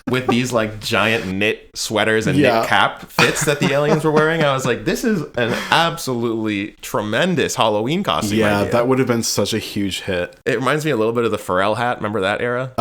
with these like giant knit sweaters and knit cap fits that the aliens were wearing. I was like, this is an absolutely tremendous Halloween costume. Yeah, idea. that would have been such a huge hit. It reminds me a little bit of the Pharrell hat. Remember that era?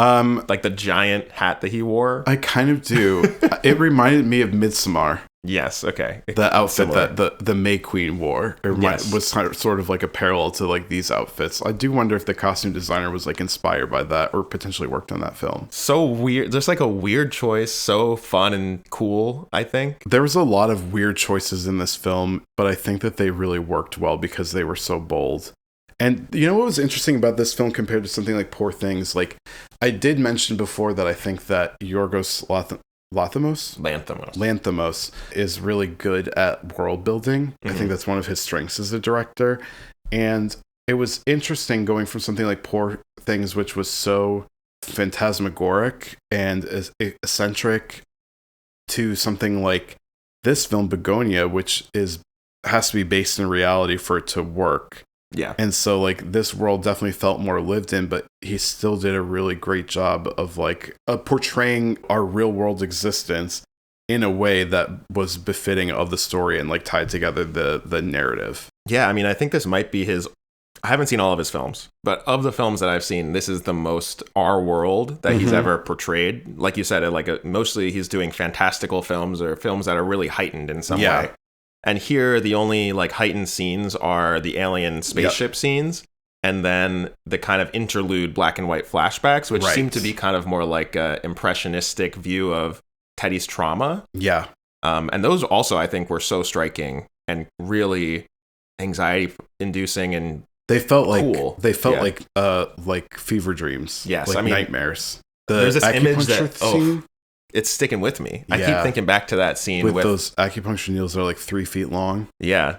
Like the giant hat that he wore. I kind of do. It reminded me of Midsommar. Yes. Okay. The outfit Similar. that the May Queen wore was sort of like a parallel to like these outfits. I do wonder if the costume designer was like inspired by that or potentially worked on that film. So weird. Just like a weird choice. So fun and cool, I think. There was a lot of weird choices in this film, but I think that they really worked well because they were so bold. And you know what was interesting about this film compared to something like Poor Things? Like I did mention before that I think that Yorgos Lanthimos is really good at world building. I think that's one of his strengths as a director. And it was interesting going from something like Poor Things, which was so phantasmagoric and eccentric, to something like this film, Bugonia, which has to be based in reality for it to work. Yeah. And so like this world definitely felt more lived in, but he still did a really great job of like portraying our real world existence in a way that was befitting of the story and like tied together the narrative. Yeah, I mean, I think this might be I haven't seen all of his films, but of the films that I've seen, this is the most our world that he's ever portrayed. Like you said, mostly he's doing fantastical films or films that are really heightened in some way. And here, the only like heightened scenes are the alien spaceship scenes, and then the kind of interlude black and white flashbacks, which seem to be kind of more like a impressionistic view of Teddy's trauma. Yeah. And those also, I think, were so striking and really anxiety-inducing, and they felt cool. like fever dreams. Yes, like I mean, nightmares. There's this image that scene. It's sticking with me. I keep thinking back to that scene with those acupuncture needles that are like 3 feet long. Yeah.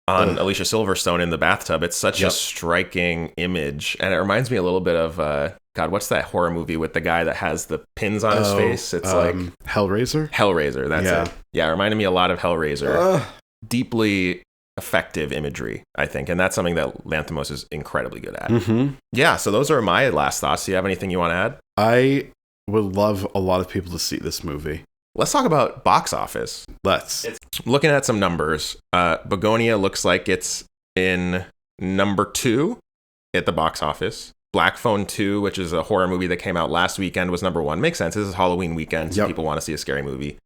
On Alicia Silverstone in the bathtub. It's such a striking image. And it reminds me a little bit of, God, what's that horror movie with the guy that has the pins on his face? It's like Hellraiser? Hellraiser, that's it. Yeah, it reminded me a lot of Hellraiser. Deeply effective imagery, I think. And that's something that Lanthimos is incredibly good at. Mm-hmm. Yeah, so those are my last thoughts. Do you have anything you want to add? I would love a lot of people to see this movie. Let's talk about box office. Looking at some numbers, Bugonia looks like it's in number 2 at the box office. Black Phone 2, which is a horror movie that came out last weekend, was number 1. Makes sense. This is Halloween weekend, so people want to see a scary movie.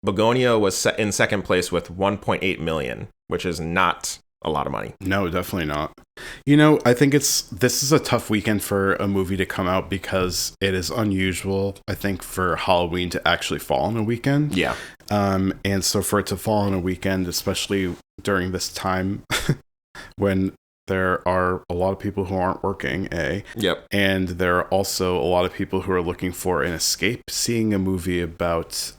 Bugonia was in second place with 1.8 million, which is not a lot of money. No, definitely not. You know, I think this is a tough weekend for a movie to come out because it is unusual, I think, for Halloween to actually fall on a weekend. Yeah. And so for it to fall on a weekend, especially during this time when there are a lot of people who aren't working, Yep. And there are also a lot of people who are looking for an escape, seeing a movie about,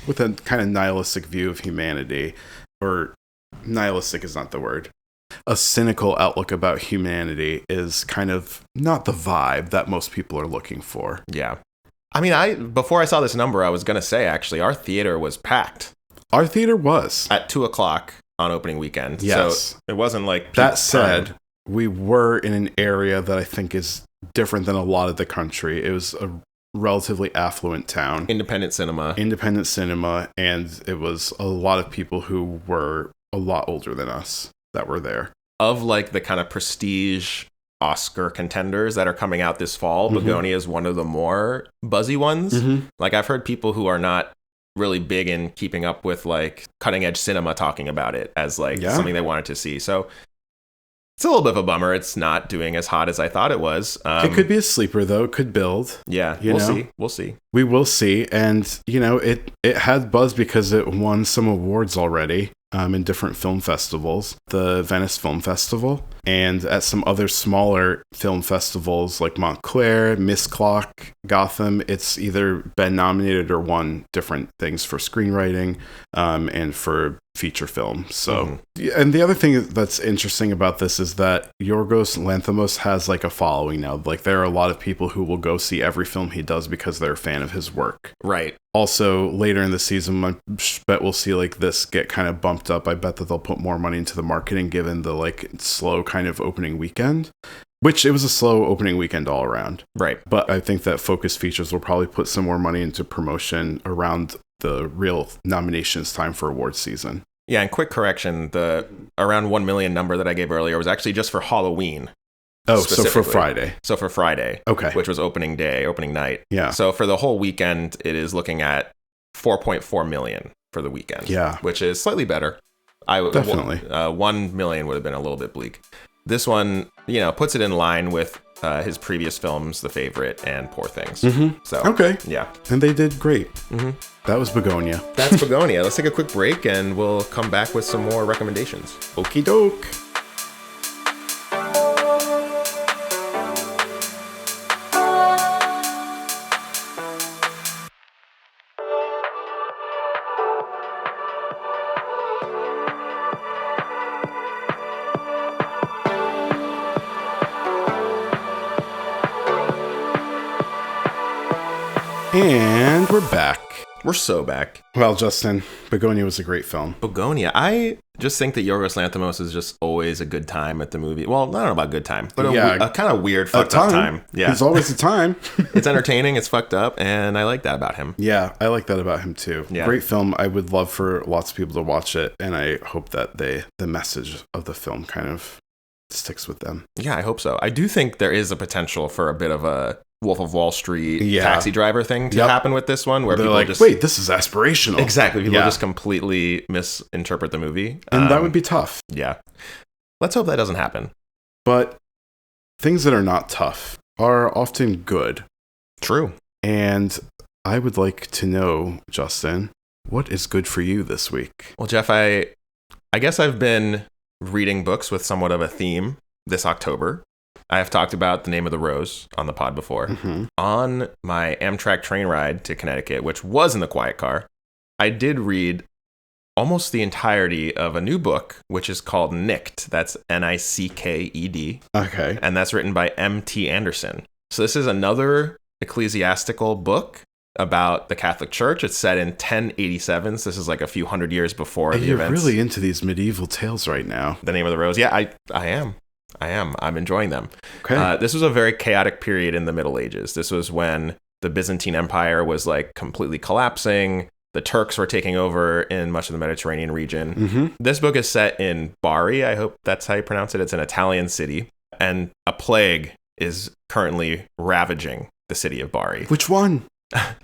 with a kind of nihilistic view of humanity, or nihilistic is not the word. A cynical outlook about humanity is kind of not the vibe that most people are looking for. Yeah. I mean, before I saw this number, I was going to say, actually, our theater was packed. Our theater was. At 2:00 on opening weekend. Yes. So it wasn't like... That said, we were in an area that I think is different than a lot of the country. It was a relatively affluent town. Independent cinema, and it was a lot of people who were a lot older than us that were there. Of like the kind of prestige Oscar contenders that are coming out this fall, Bugonia is one of the more buzzy ones. Like I've heard people who are not really big in keeping up with like cutting edge cinema talking about it as like something they wanted to see. So it's a little bit of a bummer. It's not doing as hot as I thought it was. It could be a sleeper though. It could build. Yeah, we'll see. We will see. And you know, it had buzz because it won some awards already. In different film festivals, the Venice Film Festival, and at some other smaller film festivals like Montclair, Miss Clock, Gotham. It's either been nominated or won different things for screenwriting and for feature film. So, and the other thing that's interesting about this is that Yorgos Lanthimos has like a following now. Like there are a lot of people who will go see every film he does because they're a fan of his work. Right. Also, later in the season, I bet we'll see like this get kind of bumped up. I bet that they'll put more money into the marketing given the like slow kind of opening weekend, which it was a slow opening weekend all around. Right. But I think that Focus Features will probably put some more money into promotion around the real nominations time for awards season. Yeah, and quick correction, the around 1 million number that I gave earlier was actually just for Halloween. Oh, so for Friday. Okay. Which was opening night. Yeah. So for the whole weekend, it is looking at 4.4 million for the weekend. Yeah. Which is slightly better. Definitely. 1 million would have been a little bit bleak. This one, you know, puts it in line with his previous films, The Favorite and Poor Things. So, okay. Yeah. And they did great. That was Bugonia. That's Bugonia. Let's take a quick break and we'll come back with some more recommendations. Okie doke. And we're back. We're so back. Well, Justin, Bugonia was a great film. Bugonia. I just think that Yorgos Lanthimos is just always a good time at the movie. Well, I don't know about good time, but a kind of weird, fucked up time. Yeah. There's always a time. It's entertaining, it's fucked up, and I like that about him. Yeah, I like that about him too. Yeah. Great film. I would love for lots of people to watch it, and I hope that the message of the film kind of sticks with them. Yeah, I hope so. I do think there is a potential for a bit of a Wolf of Wall Street taxi driver thing to happen with this one, where they're people like, just wait, this is aspirational. Exactly. People just completely misinterpret the movie. And that would be tough. Yeah. Let's hope that doesn't happen. But things that are not tough are often good. True. And I would like to know, Justin, what is good for you this week? Well, Geoff, I guess I've been reading books with somewhat of a theme this October. I have talked about The Name of the Rose on the pod before. Mm-hmm. On my Amtrak train ride to Connecticut, which was in the quiet car, I did read almost the entirety of a new book, which is called Nicked. That's Nicked. Okay. And that's written by M.T. Anderson. So this is another ecclesiastical book about the Catholic Church. It's set in 1087. So this is like a few hundred years before the events. You're really into these medieval tales right now. The Name of the Rose. Yeah, I am. I'm enjoying them. Okay. This was a very chaotic period in the Middle Ages. This was when the Byzantine Empire was like completely collapsing. The Turks were taking over in much of the Mediterranean region. Mm-hmm. This book is set in Bari. I hope that's how you pronounce it. It's an Italian city. And a plague is currently ravaging the city of Bari. Which one?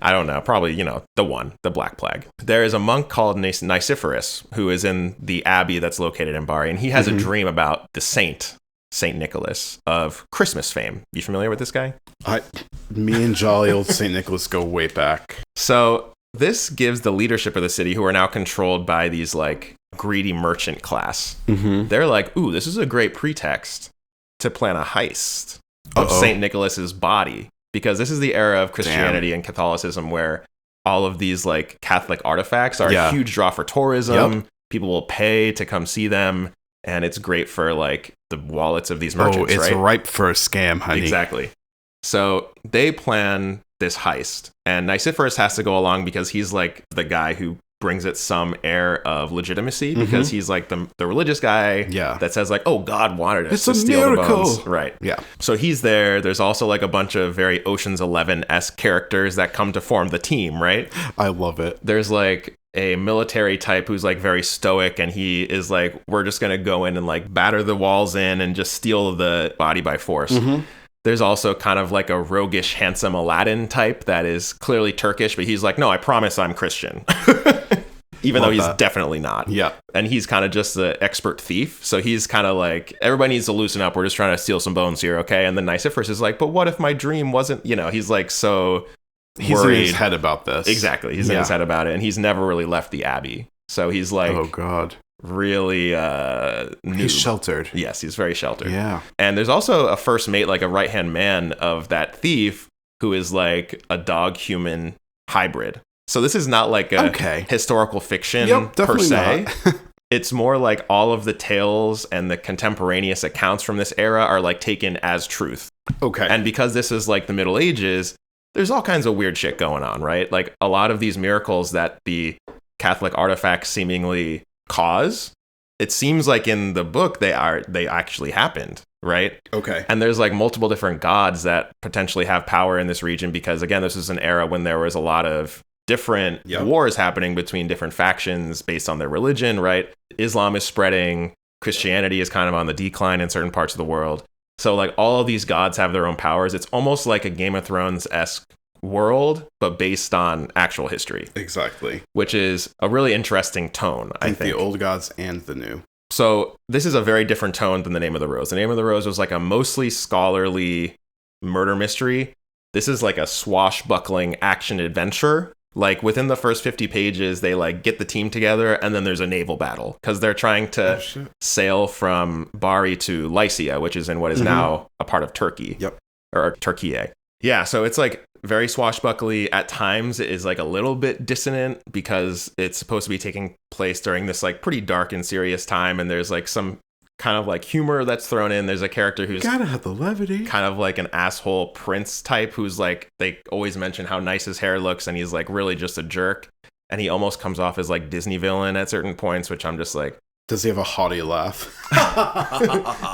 I don't know. Probably, the Black Plague. There is a monk called Nicephorus who is in the abbey that's located in Bari. And he has a dream about the Saint Nicholas of Christmas fame. You familiar with this guy? Me and jolly old St. Nicholas go way back. So this gives the leadership of the city, who are now controlled by these like greedy merchant class. Mm-hmm. They're like, ooh, this is a great pretext to plan a heist of St. Nicholas's body, because this is the era of Christianity and Catholicism where all of these like Catholic artifacts are a huge draw for tourism. Yep. People will pay to come see them. And it's great for like the wallets of these merchants, it's right? ripe for a scam, honey. Exactly. So they plan this heist, and Nicephorus has to go along because he's like the guy who brings it some air of legitimacy, because he's like the religious guy that says like, oh, God wanted us to steal miracle. The bones. Right. Yeah. So he's there. There's also like a bunch of very Ocean's 11-esque characters that come to form the team, right? I love it. There's like a military type who's like very stoic, and he is like, we're just going to go in and like batter the walls in and just steal the body by force. Mm-hmm. There's also kind of like a roguish, handsome Aladdin type that is clearly Turkish, but he's like, no, I promise I'm Christian. Even though he's definitely not. Yeah. And he's kind of just the expert thief. So he's kind of like, everybody needs to loosen up. We're just trying to steal some bones here, okay? And then Nicephorus is like, but what if my dream wasn't, he's like so he's worried. In his head about this. Exactly. He's in his head about it. And he's never really left the Abbey. So he's like, oh, God. Really he's sheltered. Yes, he's very sheltered. Yeah. And there's also a first mate, like a right-hand man of that thief, who is like a dog-human hybrid. So this is not like a historical fiction per se. It's more like all of the tales and the contemporaneous accounts from this era are like taken as truth. Okay. And because this is like the Middle Ages, there's all kinds of weird shit going on, right? Like a lot of these miracles that the Catholic artifacts seemingly cause, it seems like in the book they actually happened, right? Okay. And there's like multiple different gods that potentially have power in this region, because again, this is an era when there was a lot of different wars happening between different factions based on their religion, right? Islam is spreading, Christianity is kind of on the decline in certain parts of the world. So like all of these gods have their own powers. It's almost like a Game of Thrones-esque world, but based on actual history. Exactly. Which is a really interesting tone, I think. The old gods and the new. So this is a very different tone than The Name of the Rose. The Name of the Rose was like a mostly scholarly murder mystery. This is like a swashbuckling action adventure. Like within the first 50 pages, they like get the team together, and then there's a naval battle because they're trying to sail from Bari to Lycia, which is in what is now a part of Turkey. Yep. Or Turkey. Yeah, so it's like very swashbuckly. At times it is like a little bit dissonant because it's supposed to be taking place during this like pretty dark and serious time, and there's like some kind of like humor that's thrown in. There's a character who's gotta have the levity. Kind of like an asshole prince type who's like, they always mention how nice his hair looks, and he's like really just a jerk. And he almost comes off as like Disney villain at certain points, which I'm just like, does he have a haughty laugh?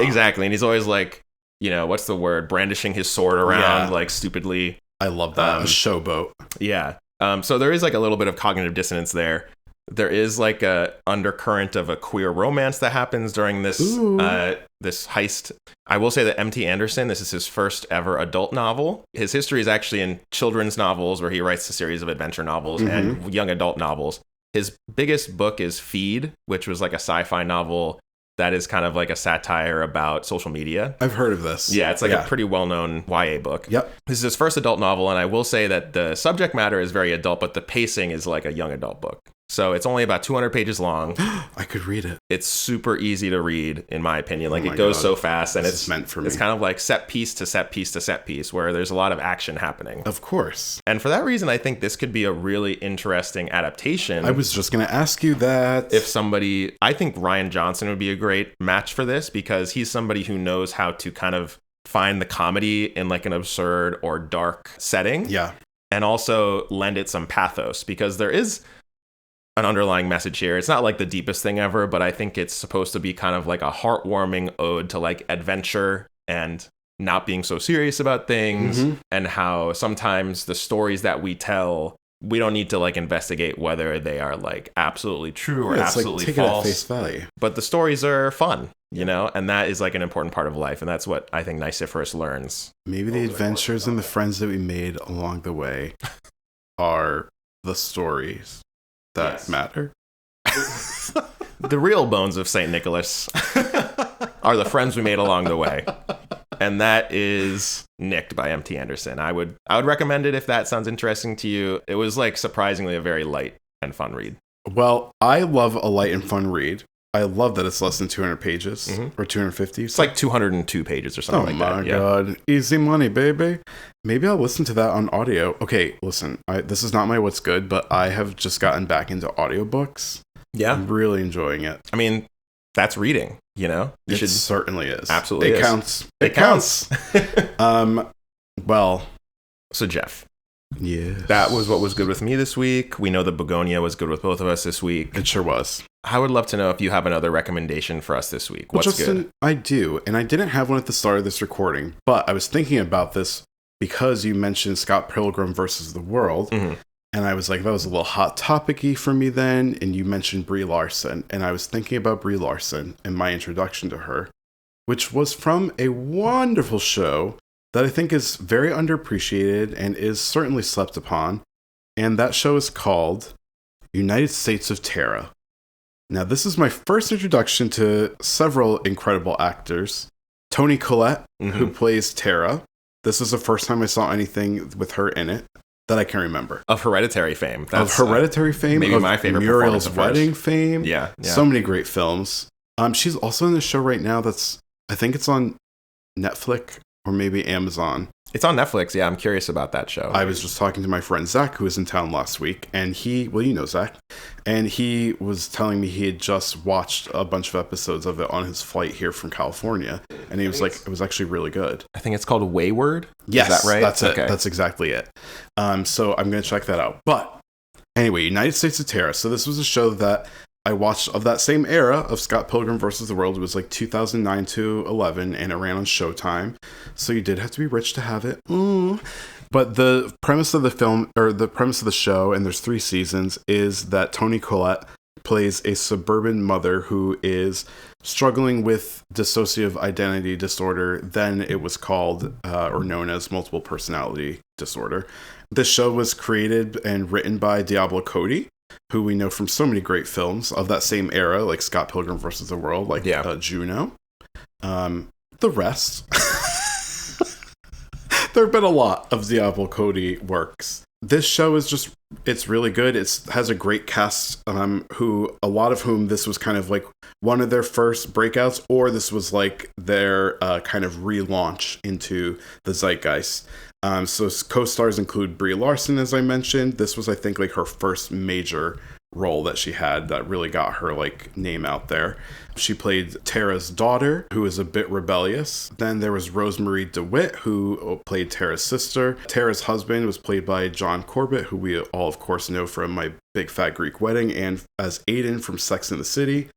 Exactly. And he's always like, you know, what's the word? Brandishing his sword around like stupidly. I love that. A showboat. Yeah. So there is like a little bit of cognitive dissonance there. There is like a undercurrent of a queer romance that happens during this this heist. I will say that M.T. Anderson, this is his first ever adult novel. His history is actually in children's novels, where he writes a series of adventure novels and young adult novels. His biggest book is Feed, which was like a sci-fi novel that is kind of like a satire about social media. I've heard of this. Yeah, it's like a pretty well-known YA book. Yep. This is his first adult novel, and I will say that the subject matter is very adult, but the pacing is like a young adult book. So it's only about 200 pages long. I could read it. It's super easy to read, in my opinion. Like, it goes so fast, and it's meant for me. It's kind of like set piece to set piece to set piece, where there's a lot of action happening. Of course. And for that reason, I think this could be a really interesting adaptation. I was just going to ask you that. I think Rian Johnson would be a great match for this, because he's somebody who knows how to kind of find the comedy in like an absurd or dark setting. Yeah. And also lend it some pathos, because there is an underlying message here. It's not like the deepest thing ever, but I think it's supposed to be kind of like a heartwarming ode to like adventure and not being so serious about things, and how sometimes the stories that we tell, we don't need to like investigate whether they are like absolutely true or absolutely like, false. Take it at face value. But the stories are fun, you know, and that is like an important part of life, and that's what I think Nicephorus learns. Maybe the adventures and the friends that we made along the way are the stories that matter. The real bones of St. Nicholas are the friends we made along the way. And that is Nicked by M.T. Anderson. I would recommend it if that sounds interesting to you. It was like surprisingly a very light and fun read. Well, I love a light and fun read. I love that it's less than 200 pages or 250. It's like 202 pages or something like that. Oh my God. Easy money, baby. Maybe I'll listen to that on audio. Okay, listen, this is not my what's good, but I have just gotten back into audiobooks. Yeah. I'm really enjoying it. I mean, that's reading, you know? It certainly is. Absolutely It counts. It counts. Well. So, Geoff. Yes. That was what was good with me this week. We know that Bugonia was good with both of us this week. It sure was. I would love to know if you have another recommendation for us this week. What's Justin, good? I do. And I didn't have one at the start of this recording, but I was thinking about this because you mentioned Scott Pilgrim versus the World. And I was like, that was a little hot topic-y for me then. And you mentioned Brie Larson. And I was thinking about Brie Larson and my introduction to her, which was from a wonderful show that I think is very underappreciated and is certainly slept upon. And that show is called United States of Tara. Now, this is my first introduction to several incredible actors. Toni Collette, who plays Tara. This is the first time I saw anything with her in it that I can remember. Of Hereditary fame. That's, of Hereditary fame. Maybe of my favorite Muriel's Wedding fame. Yeah. So many great films. She's also in the show right now I think it's on Netflix or maybe Amazon. It's on Netflix. Yeah, I'm curious about that show. I was just talking to my friend Zach, who was in town last week, and you know Zach, and he was telling me he had just watched a bunch of episodes of it on his flight here from California, and he was like, it was actually really good. I think it's called Wayward. Yes, is that right? That's it. Okay. That's exactly it. So I'm going to check that out. But anyway, United States of Tara. So this was a show that I watched of that same era of Scott Pilgrim versus the World. It was like 2009 to 11, and it ran on Showtime. So you did have to be rich to have it. But the premise of the film, or the premise of the show, and there's 3 seasons, is that Toni Collette plays a suburban mother who is struggling with dissociative identity disorder. Then it was called or known as multiple personality disorder. This show was created and written by Diablo Cody, who we know from so many great films of that same era, like Scott Pilgrim versus the World, like Juno. The rest. There have been a lot of Diablo Cody works. This show is it's really good. It has a great cast, who a lot of whom this was kind of like one of their first breakouts, or this was like their kind of relaunch into the zeitgeist. So co-stars include Brie Larson, as I mentioned. This was, I think, like her first major role that she had that really got her like name out there. She played Tara's daughter, who is a bit rebellious. Then there was Rosemary DeWitt, who played Tara's sister. Tara's husband was played by John Corbett, who we all, of course, know from My Big Fat Greek Wedding and as Aiden from Sex and the City.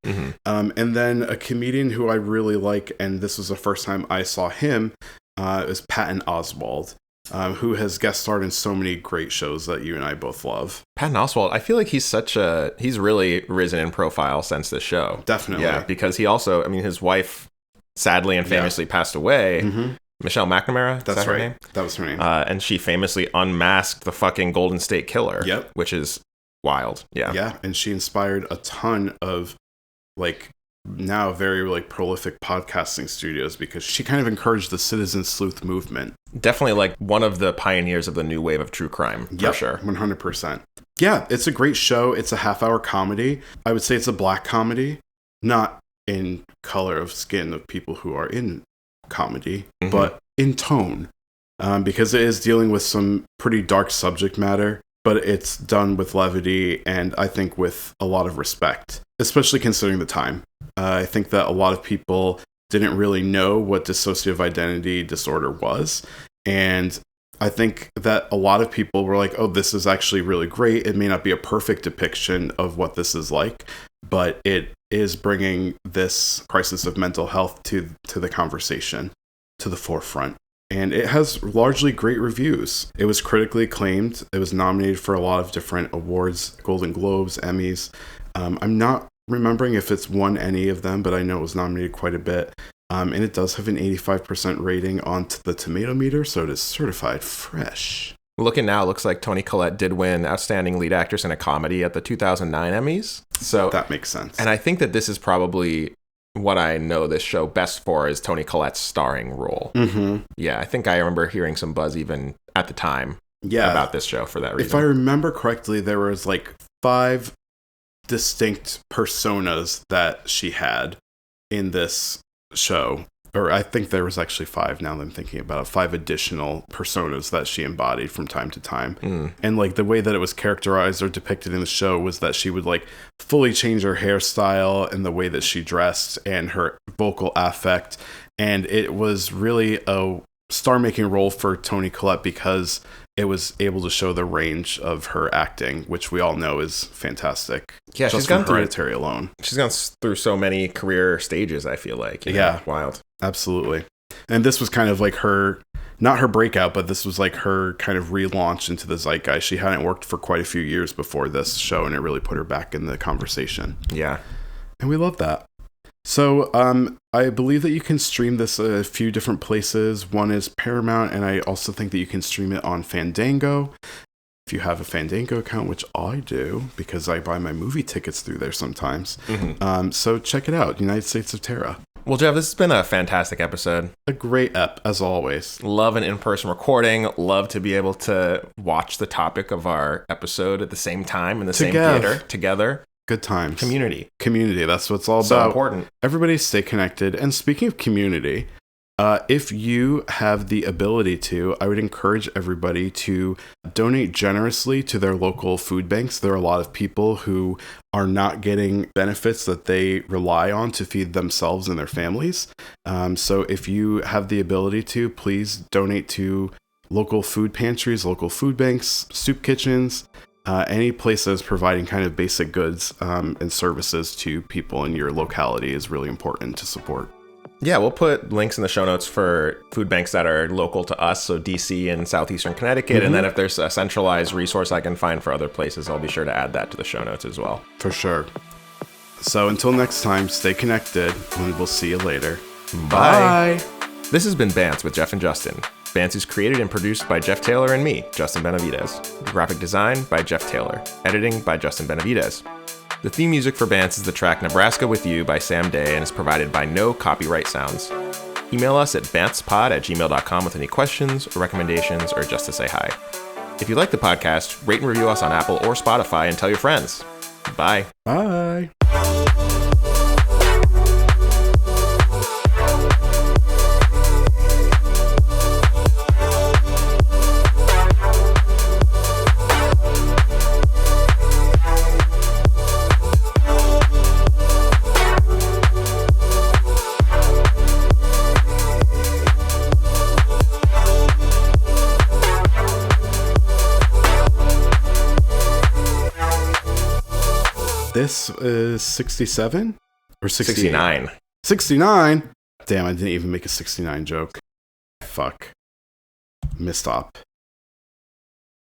And then a comedian who I really like, and this was the first time I saw him, is Patton Oswalt. Who has guest starred in so many great shows that you and I both love. Patton Oswalt, I feel like he's really risen in profile since this show. Definitely. Yeah, because he also, I mean, his wife sadly and famously passed away. Michelle McNamara? That's her right. name? That was her name. And she famously unmasked the fucking Golden State Killer. Yep. Which is wild. Yeah. Yeah, and she inspired a ton of, like, now very like prolific podcasting studios because she kind of encouraged the citizen sleuth movement. Definitely like one of the pioneers of the new wave of true crime, for sure. 100%. Yeah, it's a great show. It's a half-hour comedy. I would say it's a black comedy, not in color of skin of people who are in comedy, but in tone, because it is dealing with some pretty dark subject matter, but it's done with levity and I think with a lot of respect, especially considering the time. I think that a lot of people didn't really know what dissociative identity disorder was. And I think that a lot of people were like, oh, this is actually really great. It may not be a perfect depiction of what this is like, but it is bringing this crisis of mental health to the conversation, to the forefront. And it has largely great reviews. It was critically acclaimed. It was nominated for a lot of different awards, Golden Globes, Emmys. I'm not remembering if it's won any of them, but I know it was nominated quite a bit. And it does have an 85% rating on the tomato meter, so it is certified fresh. Looking now, it looks like Toni Collette did win Outstanding Lead Actress in a Comedy at the 2009 Emmys. So that makes sense. And I think that this is probably what I know this show best for is Toni Collette's starring role. Yeah, I think I remember hearing some buzz even at the time about this show for that reason. If I remember correctly, there was like 5 distinct personas that she had in this show, or I think there was actually 5 now that I'm thinking about it, 5 additional personas that she embodied from time to time. And like the way that it was characterized or depicted in the show was that she would like fully change her hairstyle and the way that she dressed and her vocal affect, and it was really a star-making role for Toni Collette because it was able to show the range of her acting, which we all know is fantastic. Yeah, she's gone through Hereditary alone. She's gone through so many career stages, I feel like. Yeah. Wild. Absolutely. And this was kind of like her, not her breakout, but this was like her kind of relaunch into the zeitgeist. She hadn't worked for quite a few years before this show, and it really put her back in the conversation. Yeah. And we love that. So I believe that you can stream this a few different places. One is Paramount, and I also think that you can stream it on Fandango. If you have a Fandango account, which I do, because I buy my movie tickets through there sometimes. So check it out, United States of Tara. Well, Geoff, this has been a fantastic episode. A great ep, as always. Love an in-person recording. Love to be able to watch the topic of our episode at the same time in the same theater together. Good times. Community, that's what it's all so about. Important. Everybody stay connected. And speaking of community, if you have the ability to, I would encourage everybody to donate generously to their local food banks. There are a lot of people who are not getting benefits that they rely on to feed themselves and their families. So if you have the ability to, please donate to local food pantries, local food banks, soup kitchens, any place that is providing kind of basic goods and services to people in your locality is really important to support. Yeah, we'll put links in the show notes for food banks that are local to us, so DC and Southeastern Connecticut. And then if there's a centralized resource I can find for other places, I'll be sure to add that to the show notes as well. For sure. So until next time, stay connected, and we'll see you later. Bye. This has been Bants with Geoff and Justin. Bants is created and produced by Jeff Taylor and me, Justin Benavides. Graphic design by Jeff Taylor. Editing by Justin Benavides. The theme music for Bants is the track Nebraska With You by Sam Day and is provided by No Copyright Sounds. Email us at bantspod@gmail.com with any questions or recommendations or just to say hi. If you like the podcast, rate and review us on Apple or Spotify and tell your friends. Bye. Bye. this is 67 or 69. 69. Damn, I didn't even make a 69 joke. Fuck. Missed up.